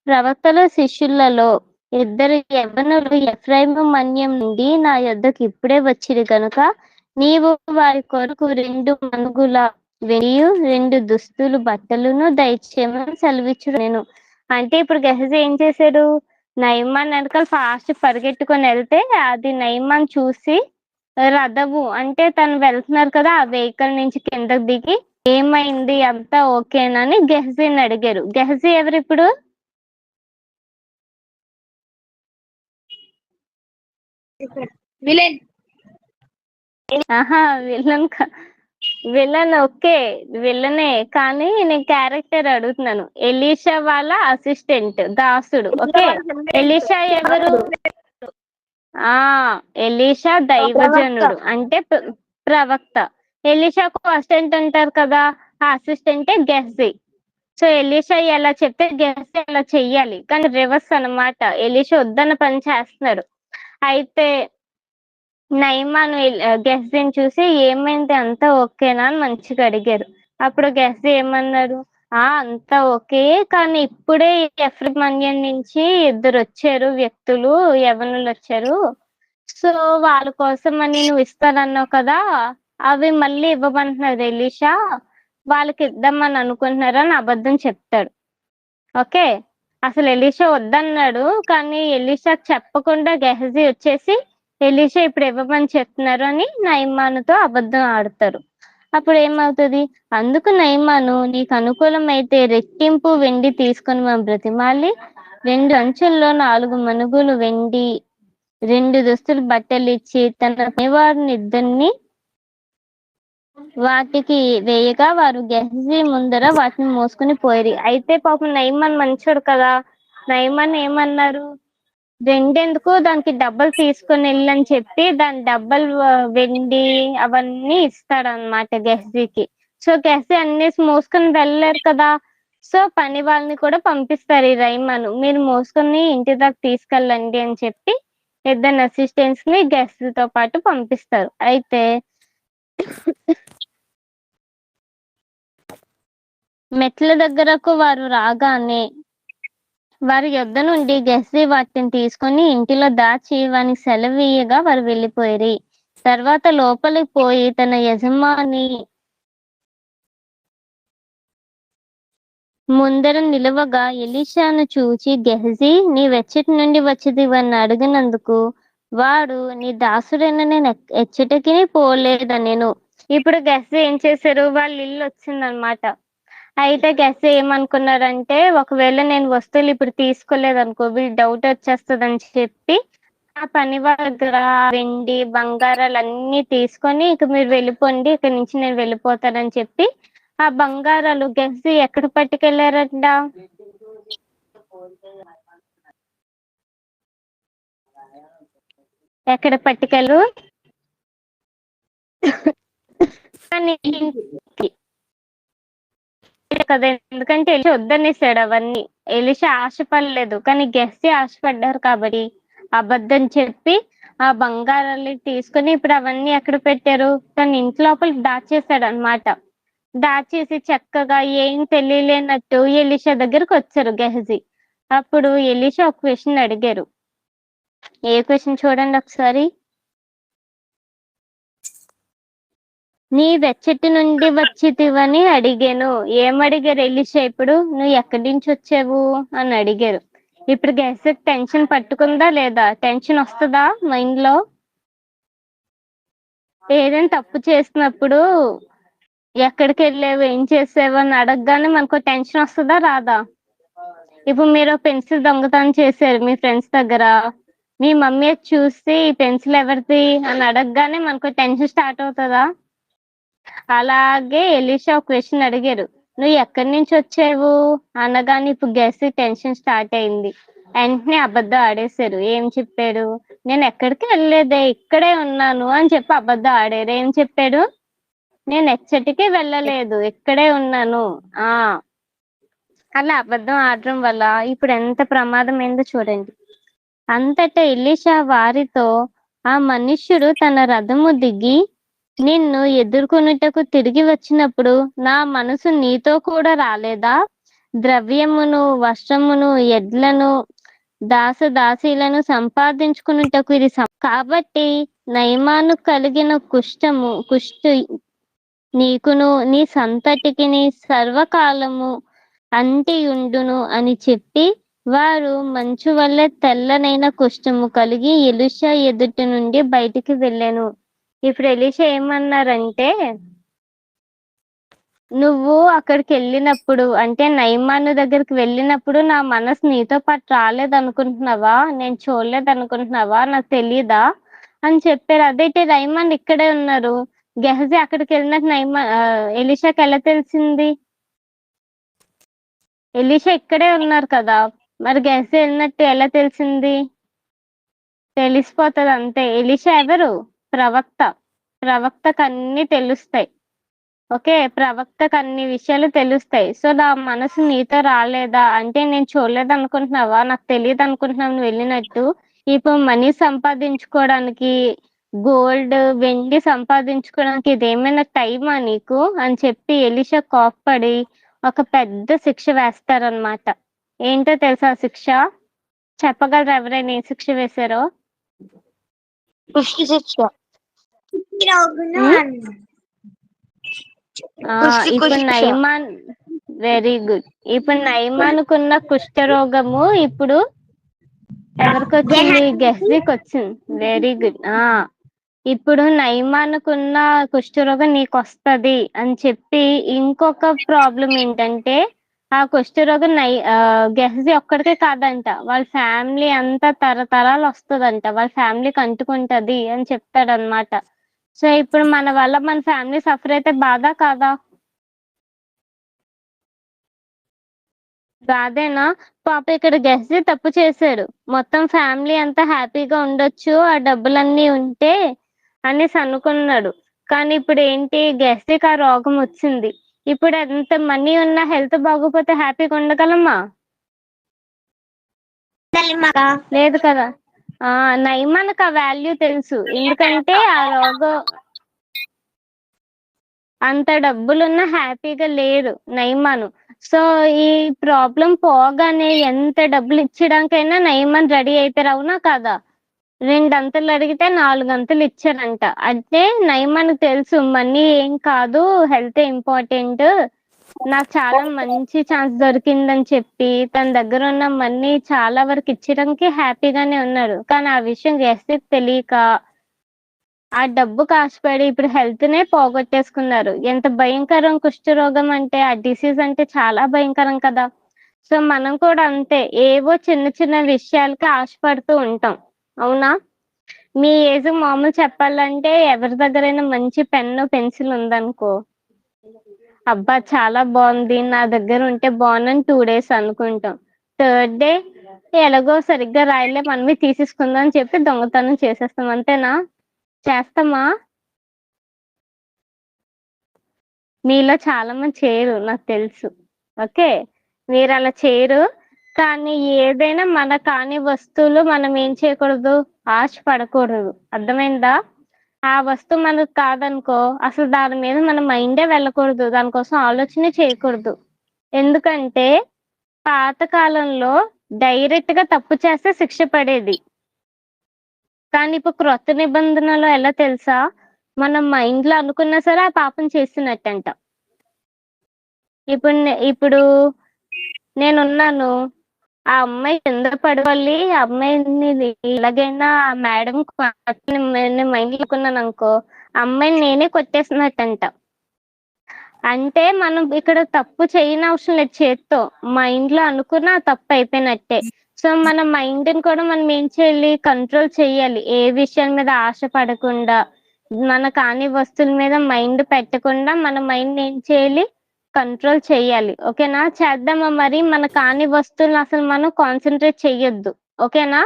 ప్రవక్తల శిష్యులలో 2 యవ్వనులు ఎఫ్రాయిము మన్యం నుండి నా యొద్దకు ఇప్పుడే వచ్చిరి గనుక నీవు వారి కొరకు 2 మనుగుల వెయ్యి 2 దుస్తులు బట్టలును దయచేయమని సెలవిచ్చుడు నేను. అంటే ఇప్పుడు గెహజీ ఏం చేశాడు, నయమాన్ వెనకాల ఫాస్ట్ పరిగెట్టుకొని వెళ్తే అది నయమాన్ చూసి రథము అంటే తను వెళ్తున్నారు కదా ఆ వెహికల్ నుంచి కిందకి దిగి ఏమైంది అంతా ఓకేనని గెహజీని అడిగారు. గెహజీ ఎవరు ఇప్పుడు? విలన్. ఆహా విలన్ ఓకే, విలనే, కానీ నేను క్యారెక్టర్ అడుగుతున్నాను. ఎలీషా వాళ్ళ అసిస్టెంట్ దాసుడు. ఓకే, ఎలీషా ఎవరు? ఆ ఎలీషా దైవజనుడు అంటే ప్రవక్త. ఎలీషాకు అసిస్టెంట్ అంటారు కదా, ఆ అసిస్టెంటే గెహజీ. సో ఎలీషా ఎలా చెప్తే గెహజీ అలా చెయ్యాలి, కానీ రివర్స్ అన్నమాట. ఎలీషా వద్దన్న పని చేస్తున్నాడు. అయితే నయమాన్ గెహజీని చూసి ఏమైంది అంతా ఓకేనా అని మంచిగా అడిగారు. అప్పుడు గెహజీ ఏమన్నాడు, అంతా ఓకే, కానీ ఇప్పుడే ఎఫ్రమన్యం నుంచి 2 వచ్చారు వ్యక్తులు, యవనులు వచ్చారు. సో వాళ్ళ కోసం అని నువ్వు ఇస్తానన్నావు కదా, అవి మళ్ళీ ఇవ్వమంటున్నారు ఎలీషా, వాళ్ళకి ఇద్దామని అనుకుంటున్నారు అని అబద్ధం చెప్తాడు. ఓకే, అసలు ఎలీషా వద్దన్నాడు, కానీ ఎలీషాకి చెప్పకుండా గెహజీ వచ్చేసి ఎలీషా ఇప్పుడు ఇవ్వమని చెప్తున్నారు అని నయమానుతో అబద్ధం ఆడతారు. అప్పుడు ఏమవుతుంది, అందుకు నయమాను నీకు అనుకూలమైతే రెట్టింపు వెండి తీసుకొని మా బ్రతిమాలి 2 అంచుల్లో 4 మనుగులు వెండి 2 దుస్తులు బట్టలు ఇచ్చి తన పనివారిని 2 వాటికి వేయగా వారు గెహజీ ముందర వాటిని మోసుకుని పోయి. అయితే పాపం నయమాన్ మంచోడు కదా, నయమాన్ ఏమన్నారు, 2 ఎందుకు దానికి డబ్బలు తీసుకొని వెళ్ళని చెప్పి దాని డబ్బలు వెండి అవన్నీ ఇస్తాడనమాట గెహజీకి. సో గెహజీ అన్ని మోసుకొని వెళ్ళలేరు కదా, సో పని వాళ్ళని కూడా పంపిస్తారు ఈ నయమాను, మీరు మోసుకొని ఇంటి దాకా తీసుకెళ్ళండి అని చెప్పి 2 అసిస్టెంట్స్ ని గెహజీతో పాటు పంపిస్తారు. అయితే మెట్ల దగ్గరకు వారు రాగానే వారి యొద్ద నుండి గెహజీ వాటిని తీసుకొని ఇంటిలో దాచి వానికి సెలవీయగా వారు వెళ్ళిపోయి తర్వాత లోపలికి పోయి తన యజమాని ముందర నిలవగా ఎలీషాను చూచి గెహజీ నీ వెచ్చటి నుండి వచ్చిదివని అడిగినందుకు వాడు నీ దాసుడైన నేను ఎచ్చటికి పోలేదా నేను. ఇప్పుడు గెహజీ ఏం చేశారు, వాళ్ళ ఇల్లు వచ్చిందనమాట. అయితే గెహజీ ఏమనుకున్నారంటే ఒకవేళ నేను వస్తువులు ఇప్పుడు తీసుకోలేదు అనుకో వీళ్ళు డౌట్ వచ్చేస్తుందని చెప్పి ఆ పని వాళ్ళ దగ్గర వెండి బంగారాలు అన్ని తీసుకొని ఇక మీరు వెళ్ళిపోండి, ఇక్కడ నుంచి నేను వెళ్ళిపోతానని చెప్పి ఆ బంగారాలు గెహజీ ఎక్కడ పట్టుకెళ్లారంట, ఎక్కడ పట్టుకెళ్ళు కదా, ఎందుకంటే ఎలిషా వద్దనేసాడు అవన్నీ. ఎలిషా ఆశపడలేదు, కానీ గెహజీ ఆశపడ్డారు కాబట్టి అబద్ధం చెప్పి ఆ బంగారాలు తీసుకుని ఇప్పుడు అవన్నీ ఎక్కడ పెట్టారు, తన ఇంటి లోపలికి దాచేసాడు అనమాట. దాచేసి చక్కగా ఏం తెలియలేనట్టు ఎలీషా దగ్గరకు వచ్చారు గెహజీ. అప్పుడు ఎలీషా ఒక క్వశ్చన్ అడిగారు. ఏ క్వశ్చన్ చూడండి ఒకసారి. నీ వెచ్చటి నుండి వచ్చితివని అడిగాను. ఏమడిగారు ఎలీషా, ఇప్పుడు నువ్వు ఎక్కడి నుంచి వచ్చావు అని అడిగారు. ఇప్పుడు గెహజీ టెన్షన్ పట్టుకుందా లేదా, టెన్షన్ వస్తుందా మైండ్ లో? ఏదైనా తప్పు చేసినప్పుడు ఎక్కడికి వెళ్ళావు ఏం చేసావు అని అడగగానే మనకు టెన్షన్ వస్తుందా రాదా? ఇప్పుడు మీరు పెన్సిల్ దొంగతనం చేశారు మీ ఫ్రెండ్స్ దగ్గర, మీ మమ్మీ చూసి ఈ పెన్సిల్ ఎవరిది అని అడగగానే మనకు టెన్షన్ స్టార్ట్ అవుతుందా? అలాగే ఎలీషా ఒక క్వశ్చన్ అడిగారు, నువ్వు ఎక్కడి నుంచి వచ్చావు అనగానే ఇప్పుడు గెహజీ టెన్షన్ స్టార్ట్ అయింది. వెంటనే అబద్ధం ఆడేశారు. ఏం చెప్పాడు, నేను ఎక్కడికి వెళ్ళలేదే ఇక్కడే ఉన్నాను అని చెప్పి అబద్ధం ఆడారు. ఏం చెప్పాడు, నేను ఎచ్చటికి వెళ్ళలేదు ఇక్కడే ఉన్నాను. అలా అబద్ధం ఆడడం వల్ల ఇప్పుడు ఎంత ప్రమాదం ఏందో చూడండి. అంతటా ఎలీషా వారితో, ఆ మనుష్యుడు తన రథము దిగి నిన్ను ఎదుర్కొనుటకు తిరిగి వచ్చినప్పుడు నా మనసు నీతో కూడా రాలేదా? ద్రవ్యమును వస్త్రమును ఎడ్లను దాసదాసీలను సంపాదించుకున్నటకు ఇది కాబట్టి నయమాను కలిగిన కుష్టు నీకును నీ సంతతికిని సర్వకాలము అంటియుండును అని చెప్పి వారు మంచు వల్ల తెల్లనైన కుష్ఠము కలిగి ఎలీషా ఎదుటి నుండి బయటికి వెళ్ళాను. ఇప్పుడు ఎలీషా ఏమన్నారంటే, నువ్వు అక్కడికి వెళ్ళినప్పుడు అంటే నయమాను దగ్గరికి వెళ్ళినప్పుడు నా మనసు నీతో పాటు రాలేదనుకుంటున్నావా, నేను చూడలేదనుకుంటున్నావా, నాకు తెలీదా అని చెప్పారు. అదైతే నయమాన్ ఇక్కడే ఉన్నారు, గెహజీ అక్కడికి వెళ్ళినట్టు ఎలీషాకి ఎలా తెలిసింది? ఎలీషా ఇక్కడే ఉన్నారు కదా, మరి గెహజీ వెళ్ళినట్టు ఎలా తెలిసింది? తెలిసిపోతుంది అంతే. ఎలీషా ఎవరు? ప్రవక్త. ప్రవక్తకు అన్ని తెలుస్తాయి. ఓకే, ప్రవక్తకు అన్ని విషయాలు తెలుస్తాయి. సో నా మనసు నీతో రాలేదా అంటే నేను చూడలేదు అనుకుంటున్నావా, నాకు తెలియదు అనుకుంటున్నావు నువ్వు వెళ్ళినట్టు. ఇప్పుడు మనీ సంపాదించుకోవడానికి, గోల్డ్ వెండి సంపాదించుకోవడానికి ఇదేమైనా టైమా నీకు అని చెప్పి ఎలీషా కోప్పడి ఒక పెద్ద శిక్ష వేస్తారనమాట. ఏంటో తెలుసా శిక్ష? చెప్పగలరు ఎవరైనా ఏ శిక్ష వేశారో? కుష్టి శిక్ష. ఇప్పుడు నయమాన్, వెరీ గుడ్. ఇప్పుడు నయమానుకున్న కుష్ఠరోగము ఇప్పుడు ఎవరికి వచ్చింది? గెహజీకి వచ్చింది. Very good. ఇప్పుడు నయమానుకున్న కుష్ఠరోగం నీకు వస్తుంది అని చెప్పి ఇంకొక ప్రాబ్లం ఏంటంటే ఆ కుష్ఠరోగం గెహజీ ఒక్కడికే కాదంట, వాళ్ళ ఫ్యామిలీ అంతా తరతరాలు వస్తుందంట, వాళ్ళ ఫ్యామిలీకి అంటుకుంటది అని చెప్తాడనమాట. సో ఇప్పుడు మన వల్ల మన ఫ్యామిలీ సఫర్ అయితే బాధ కాదా? కాదేనా? పాప ఇక్కడ గెహజీ తప్పు చేశాడు, మొత్తం ఫ్యామిలీ అంతా హ్యాపీగా ఉండొచ్చు ఆ డబ్బులన్నీ ఉంటే అనేసి అనుకున్నాడు. కానీ ఇప్పుడు ఏంటి, గెహజీకి ఆ రోగం వచ్చింది. ఇప్పుడు ఎంత మనీ ఉన్నా హెల్త్ బాగోపోతే హ్యాపీగా ఉండగలమా? లేదు కదా. నయమానికి ఆ వాల్యూ తెలుసు, ఎందుకంటే ఆ రోగం అంత డబ్బులున్నా హ్యాపీగా లేరు నయమాను. సో ఈ ప్రాబ్లం పోగానే ఎంత డబ్బులు ఇచ్చడానికైనా నయమాన్ రెడీ అయితారు, అవునా కాదా? 2 అంతలు అడిగితే 4 అంతలు ఇచ్చారంట. అంటే నయమానికి తెలుసు మనీ ఏం కాదు, హెల్త్ ఇంపార్టెంట్, నాకు చాలా మంచి ఛాన్స్ దొరికిందని చెప్పి తన దగ్గర ఉన్న మనీ చాలా వరకు ఇచ్చడానికి హ్యాపీగానే ఉన్నాడు. కానీ ఆ విషయం గెస్ట్కి తెలియక ఆ డబ్బు కాశపడి ఇప్పుడు హెల్త్ నే పోగొట్టేసుకున్నారు. ఎంత భయంకరం కుష్ఠరోగం అంటే, ఆ డిసీజ్ అంటే చాలా భయంకరం కదా. సో మనం కూడా అంతే, ఏవో చిన్న చిన్న విషయాలకి ఆశపడుతూ ఉంటాం, అవునా? మీ ఏజ్ మామూలు చెప్పాలంటే ఎవరి దగ్గరైనా మంచి పెన్ను పెన్సిల్ ఉందనుకో, అబ్బా చాలా బాగుంది నా దగ్గర ఉంటే బాగుందని 2 days అనుకుంటాం. 3rd day ఎలాగో సరిగ్గా రాయలే మనమే తీసేసుకుందాం అని చెప్పి దొంగతనం చేసేస్తాం, అంతేనా? చేస్తామా? మీలో చాలా మంది చేయరు నాకు తెలుసు. ఓకే, మీరు అలా చేయరు. కానీ ఏదైనా మన కాని వస్తువులు మనం ఏం చేయకూడదు, ఆశ పడకూడదు, అర్థమైందా? ఆ వస్తువు మనకు కాదనుకో అసలు దాని మీద మన మైండే వెళ్ళకూడదు, దానికోసం ఆలోచనే చేయకూడదు. ఎందుకంటే పాతకాలంలో డైరెక్ట్ గా తప్పు చేస్తే శిక్ష పడేది. కానీ ఇప్పుడు క్రొత్త నిబంధనలో ఎలా తెలుసా, మనం మైండ్ లో అనుకున్నా సరే ఆ పాపం చేస్తున్నట్టంట. ఇప్పుడు నేనున్నాను, ఆ అమ్మాయి కింద పడవల్లి ఆ అమ్మాయిని ఎలాగైనా మేడం మైండ్ లో అనుకున్నాను అనుకో, అమ్మాయిని నేనే కొట్టేసినట్టంట. అంటే మనం ఇక్కడ తప్పు చేయని అవసరం లేదు, చేత్తో మైండ్ లో అనుకున్నా తప్పు అయిపోయినట్టే. సో మన మైండ్ ని కూడా మనం ఏం చేయాలి, కంట్రోల్ చేయాలి. ఏ విషయం మీద ఆశ పడకుండా, మన కాని వస్తువుల మీద మైండ్ పెట్టకుండా మన మైండ్ ఏం చేయాలి, కంట్రోల్ చేయాలి. ఓకేనా? చేద్దామా మరి? మన కాని వస్తువులను అసలు మనం కాన్సన్ట్రేట్ చెయ్యొద్దు, ఓకేనా?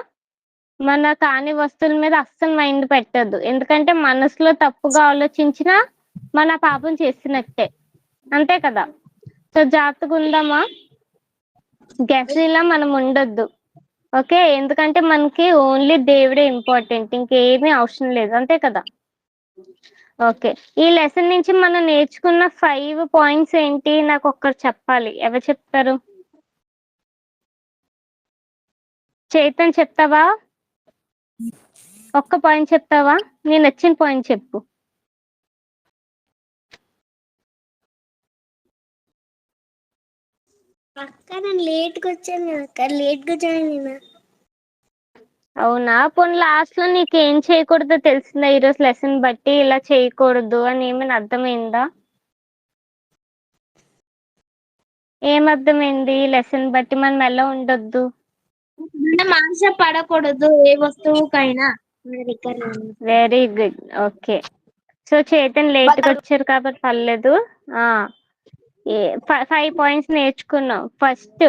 మన కాని వస్తువుల మీద అస్సలు మైండ్ పెట్టద్దు, ఎందుకంటే మనసులో తప్పుగా ఆలోచించినా మన పాపం చేసినట్టే, అంతే కదా. సో జాగ్రత్తగా ఉందామా, గెస్లా మనం ఉండొద్దు. ఓకే, ఎందుకంటే మనకి ఓన్లీ దేవుడే ఇంపార్టెంట్, ఇంకేమీ అవసరం లేదు, అంతే కదా. ఓకే, ఈ లెసన్ నుంచి మనం నేర్చుకున్న 5 పాయింట్స్ ఏంటి, నాకు ఒక్కరు చెప్పాలి. ఎవరు చెప్తారు? చైతన్ చెప్తావా? ఒక్క పాయింట్ చెప్తావా? నేను నచ్చిన పాయింట్ చెప్పు. అక్క నేను లేట్గా వచ్చాను అక్క, లేట్గా జాయిన్ అయినా. అవునా? పోనీ లాస్ట్ లో నీకు ఏం చేయకూడదో తెలిసిందా? ఈరోజు లెసన్ బట్టి ఇలా చేయకూడదు అని ఏమైనా అర్థమైందా? ఏం అర్థమైంది? లెసన్ బట్టి మనం ఎలా ఉండొద్దు? ఆశ పడకూడదు ఏ వస్తువుకైనా. Very good. Okay. So Chaitan late గా వచ్చారు కాబట్టి పర్లేదు. 5 పాయింట్స్ నేర్చుకున్నాం. ఫస్ట్,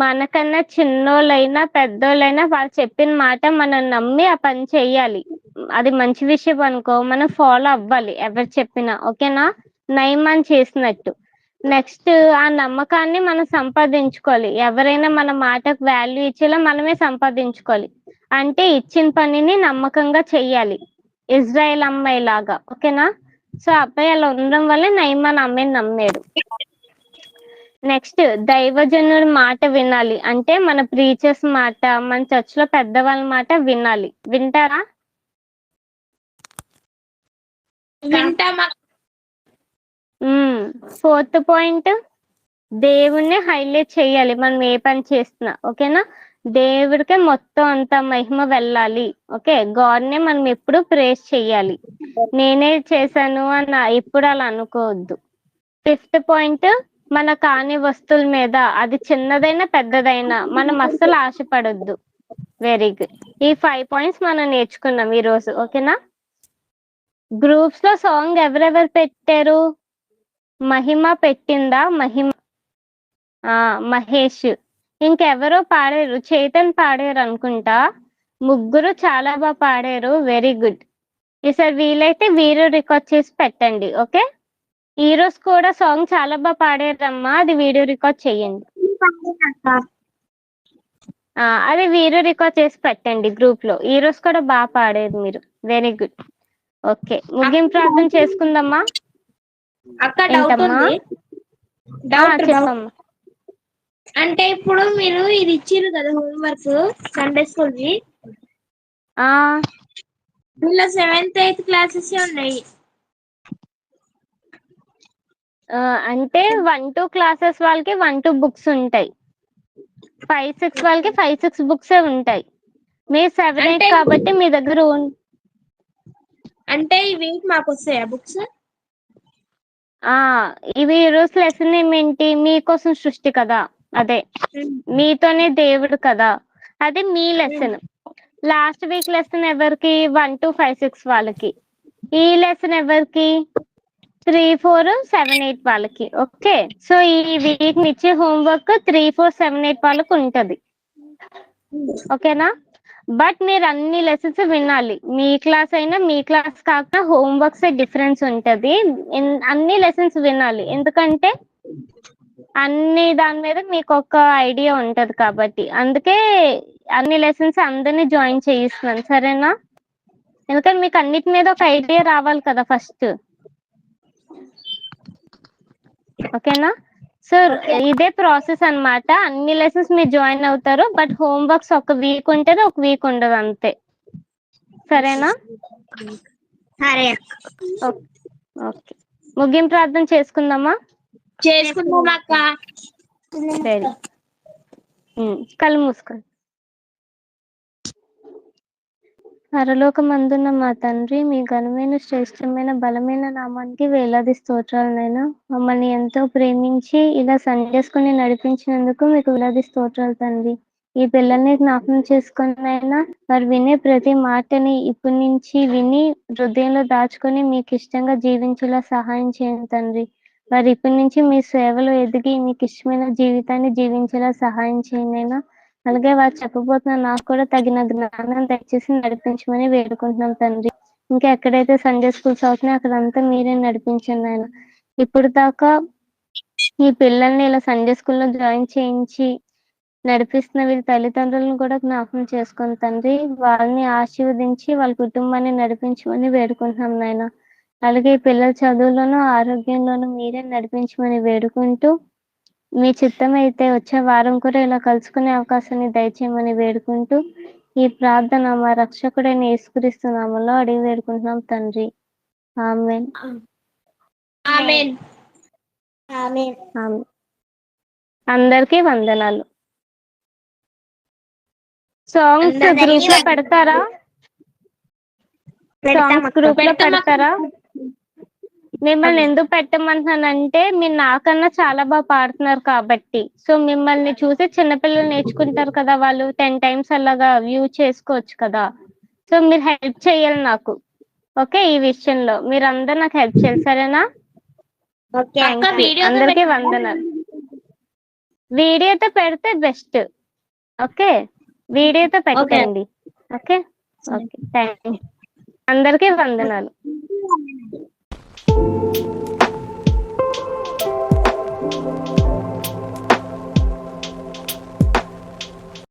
మనకన్నా చిన్నోళ్ళైనా పెద్దోళ్ళైనా వాళ్ళు చెప్పిన మాట మనం నమ్మి ఆ పని చెయ్యాలి. అది మంచి విషయం అనుకో, మనం ఫాలో అవ్వాలి ఎవరు చెప్పినా. ఓకేనా? నయమాన్ చేసినట్టు. నెక్స్ట్, ఆ నమ్మకాన్ని మనం సంపాదించుకోవాలి. ఎవరైనా మన మాటకు వాల్యూ ఇచ్చేలా మనమే సంపాదించుకోవాలి. అంటే ఇచ్చిన పనిని నమ్మకంగా చెయ్యాలి, ఇజ్రాయెల్ అమ్మాయి లాగా. ఓకేనా? సో అబ్బాయి అలా ఉండడం వల్ల నయమాన్ అమ్మాయిని నమ్మాడు. నెక్స్ట్, దైవజనుడి మాట వినాలి. అంటే మన ప్రీచర్స్ మాట, మన చర్చ్ లో పెద్దవాళ్ళ మాట వినాలి. వింటారా? వింటామా? 4th పాయింట్, దేవుణ్ణి హైలైట్ చేయాలి మనం ఏ పని చేస్తున్నా. ఓకేనా? దేవుడికే మొత్తం అంత మహిమ వెళ్ళాలి. ఓకే, గాడ్నే మనం ఎప్పుడు ప్రేస్ చెయ్యాలి. నేనే చేశాను అని ఎప్పుడు అలా అనుకోవద్దు. 5th పాయింట్, మన కాని వస్తువుల మీద, అది చిన్నదైనా పెద్దదైనా మనం అస్సలు ఆశపడొద్దు. Very good. ఈ 5 పాయింట్స్ మనం నేర్చుకున్నాం ఈ రోజు. ఓకేనా? గ్రూప్స్ లో సాంగ్ ఎవరెవరు పెట్టారు? మహిమ పెట్టిందా? మహేష్. ఇంకెవరో పాడారు, చైతన్ పాడారు అనుకుంటా. ముగ్గురు చాలా బాగా పాడారు. Very good. ఈసారి వీలైతే వీరు రికార్డ్ చేసి పెట్టండి. ఓకే? ఈ రోజు కూడా సాంగ్ చాలా బాగా పాడారమ్మా, అది వీడియో రికార్డ్ చేయండి. అది వీడియో రికార్డ్ చేసి పెట్టండి గ్రూప్ లో. ఈ రోజు కూడా బాగా పాడారు మీరు. Very good. ఓకే, ముగింపు ప్రార్థన చేసుకుందామా? అక్క డౌట్ ఏంటమ్మా? ఉంది. డౌట్ చెప్పమ్మా. అంటే ఇప్పుడు మీరు ఇది ఇచ్చిర్రు కదా హోంవర్క్ సండే స్కూల్ ది, ఇలా 7th 8th క్లాసెస్ ఉన్నాయి. అంటే 1-2 క్లాసెస్ వాళ్ళకి 1-2 బుక్స్ ఉంటాయి. 5-6 వాళ్ళకి 5-6 బుక్స్ ఉంటాయి. మీరు 7-8 కాబట్టి మీ దగ్గర అంటే ఇవి మాకు వస్తాయా బుక్స్? ఇవి ఈ రోజు లెసన్ ఏమేంటి? మీకోసం సృష్టి కదా, అదే మీతోనే దేవుడు కదా, అది మీ లెసన్. లాస్ట్ వీక్ లెసన్ ఎవరికి? 1-5-6 వాళ్ళకి. ఈ లెసన్ ఎవరికి? 3-4-7-8 వాళ్ళకి. ఓకే, సో ఈ వీక్ ఇచ్చే హోంవర్క్ 3-4-7-8 వాళ్ళకి ఉంటది. ఓకేనా? బట్ మీరు అన్ని లెసన్స్ వినాలి. మీ క్లాస్ అయినా మీ క్లాస్ కాక హోంవర్క్స్ డిఫరెన్స్ ఉంటది. అన్ని లెసన్స్ వినాలి, ఎందుకంటే అన్ని దాని మీద మీకు ఒక ఐడియా ఉంటది కాబట్టి. అందుకే అన్ని లెసన్స్ అందరినీ జాయిన్ చేయిస్తున్నాను. సరేనా? ఎందుకంటే మీకు అన్నిటి మీద ఒక ఐడియా రావాలి కదా ఫస్ట్. ఓకేనా? సో ఇదే ప్రాసెస్ అన్నమాట. అన్ని లెసన్స్ మీరు జాయిన్ అవుతారు, బట్ హోంవర్క్స్ ఒక వీక్ ఉంటది, ఒక వీక్ ఉండదు, అంతే. సరేనా? సరే ఓకే, ముగింపు ప్రార్థన చేసుకుందామా? చేసుకుందాం అక్క. సరే, కళ్ళు మూసుకోండి. పరలోకమందున్న మా తండ్రి, మీ ఘనమైన శ్రేష్టమైన బలమైన నామానికి వేలాది స్తోత్రాలనైనా. మమ్మల్ని ఎంతో ప్రేమించి ఇలా సండేస్కొని నడిపించినందుకు మీకు వేలాది స్తోత్రాలు తండ్రి. ఈ పిల్లల్ని జ్ఞాపకం చేసుకున్నైనా వారు వినే ప్రతి మాటని ఇప్పటి నుంచి విని హృదయంలో దాచుకొని మీకు ఇష్టంగా జీవించేలా సహాయం చేయండి తండ్రి. వారు ఇప్పటి నుంచి మీ సేవలో ఎదిగి మీకు ఇష్టమైన జీవితాన్ని జీవించేలా సహాయం చేయండి అయినా. అలాగే వారు చెప్పబోతున్న నాకు కూడా తగిన జ్ఞానం దయచేసి నడిపించమని వేడుకుంటున్నాం తండ్రి. ఇంకా ఎక్కడైతే సండే స్కూల్స్ అవుతున్నాయో అక్కడంతా మీరే నడిపించండి ఆయన. ఇప్పుడు దాకా ఈ పిల్లల్ని ఇలా సండే స్కూల్లో జాయిన్ చేయించి నడిపిస్తున్న వీళ్ళ తల్లిదండ్రులను కూడా జ్ఞాపకం చేసుకుని తండ్రి, వాళ్ళని ఆశీర్వదించి వాళ్ళ కుటుంబాన్ని నడిపించమని వేడుకుంటున్నాం నాయన. అలాగే ఈ పిల్లల చదువులోనూ ఆరోగ్యంలోనూ మీరే నడిపించమని వేడుకుంటూ, మీ చిత్తం అయితే వచ్చే వారం కూడా ఇలా కలుసుకునే అవకాశాన్ని దయచేయమని వేడుకుంటూ, ఈ ప్రార్థన మా రక్షకుడైన యేసుక్రీస్తు నామములో అడిగి వేడుకుంటున్నాం తండ్రి. ఆమేన్. ఆమేన్. ఆమేన్. ఆమేన్. అందరికీ వందనాలు. సాంగ్స్ గ్రూప్ లో పెడతారా? సాంగ్స్ గ్రూప్ లో పెడతారా? మిమ్మల్ని ఎందుకు పెట్టమంటున్నానంటే మీరు నాకన్నా చాలా బాగా పాడుతున్నారు కాబట్టి. సో మిమ్మల్ని చూసి చిన్నపిల్లలు నేర్చుకుంటారు కదా, వాళ్ళు 10 times అలాగా వ్యూ చేసుకోవచ్చు కదా. సో మీరు హెల్ప్ చేయాలి నాకు, ఓకే? ఈ విషయంలో మీరు అందరు నాకు హెల్ప్ చేయాలి, సరేనా? అందరికీ వందనాలు. వీడియోతో పెడితే బెస్ట్, ఓకే? వీడియోతో పెట్టండి, ఓకే? Okay, thank you. అందరికీ వందనాలు.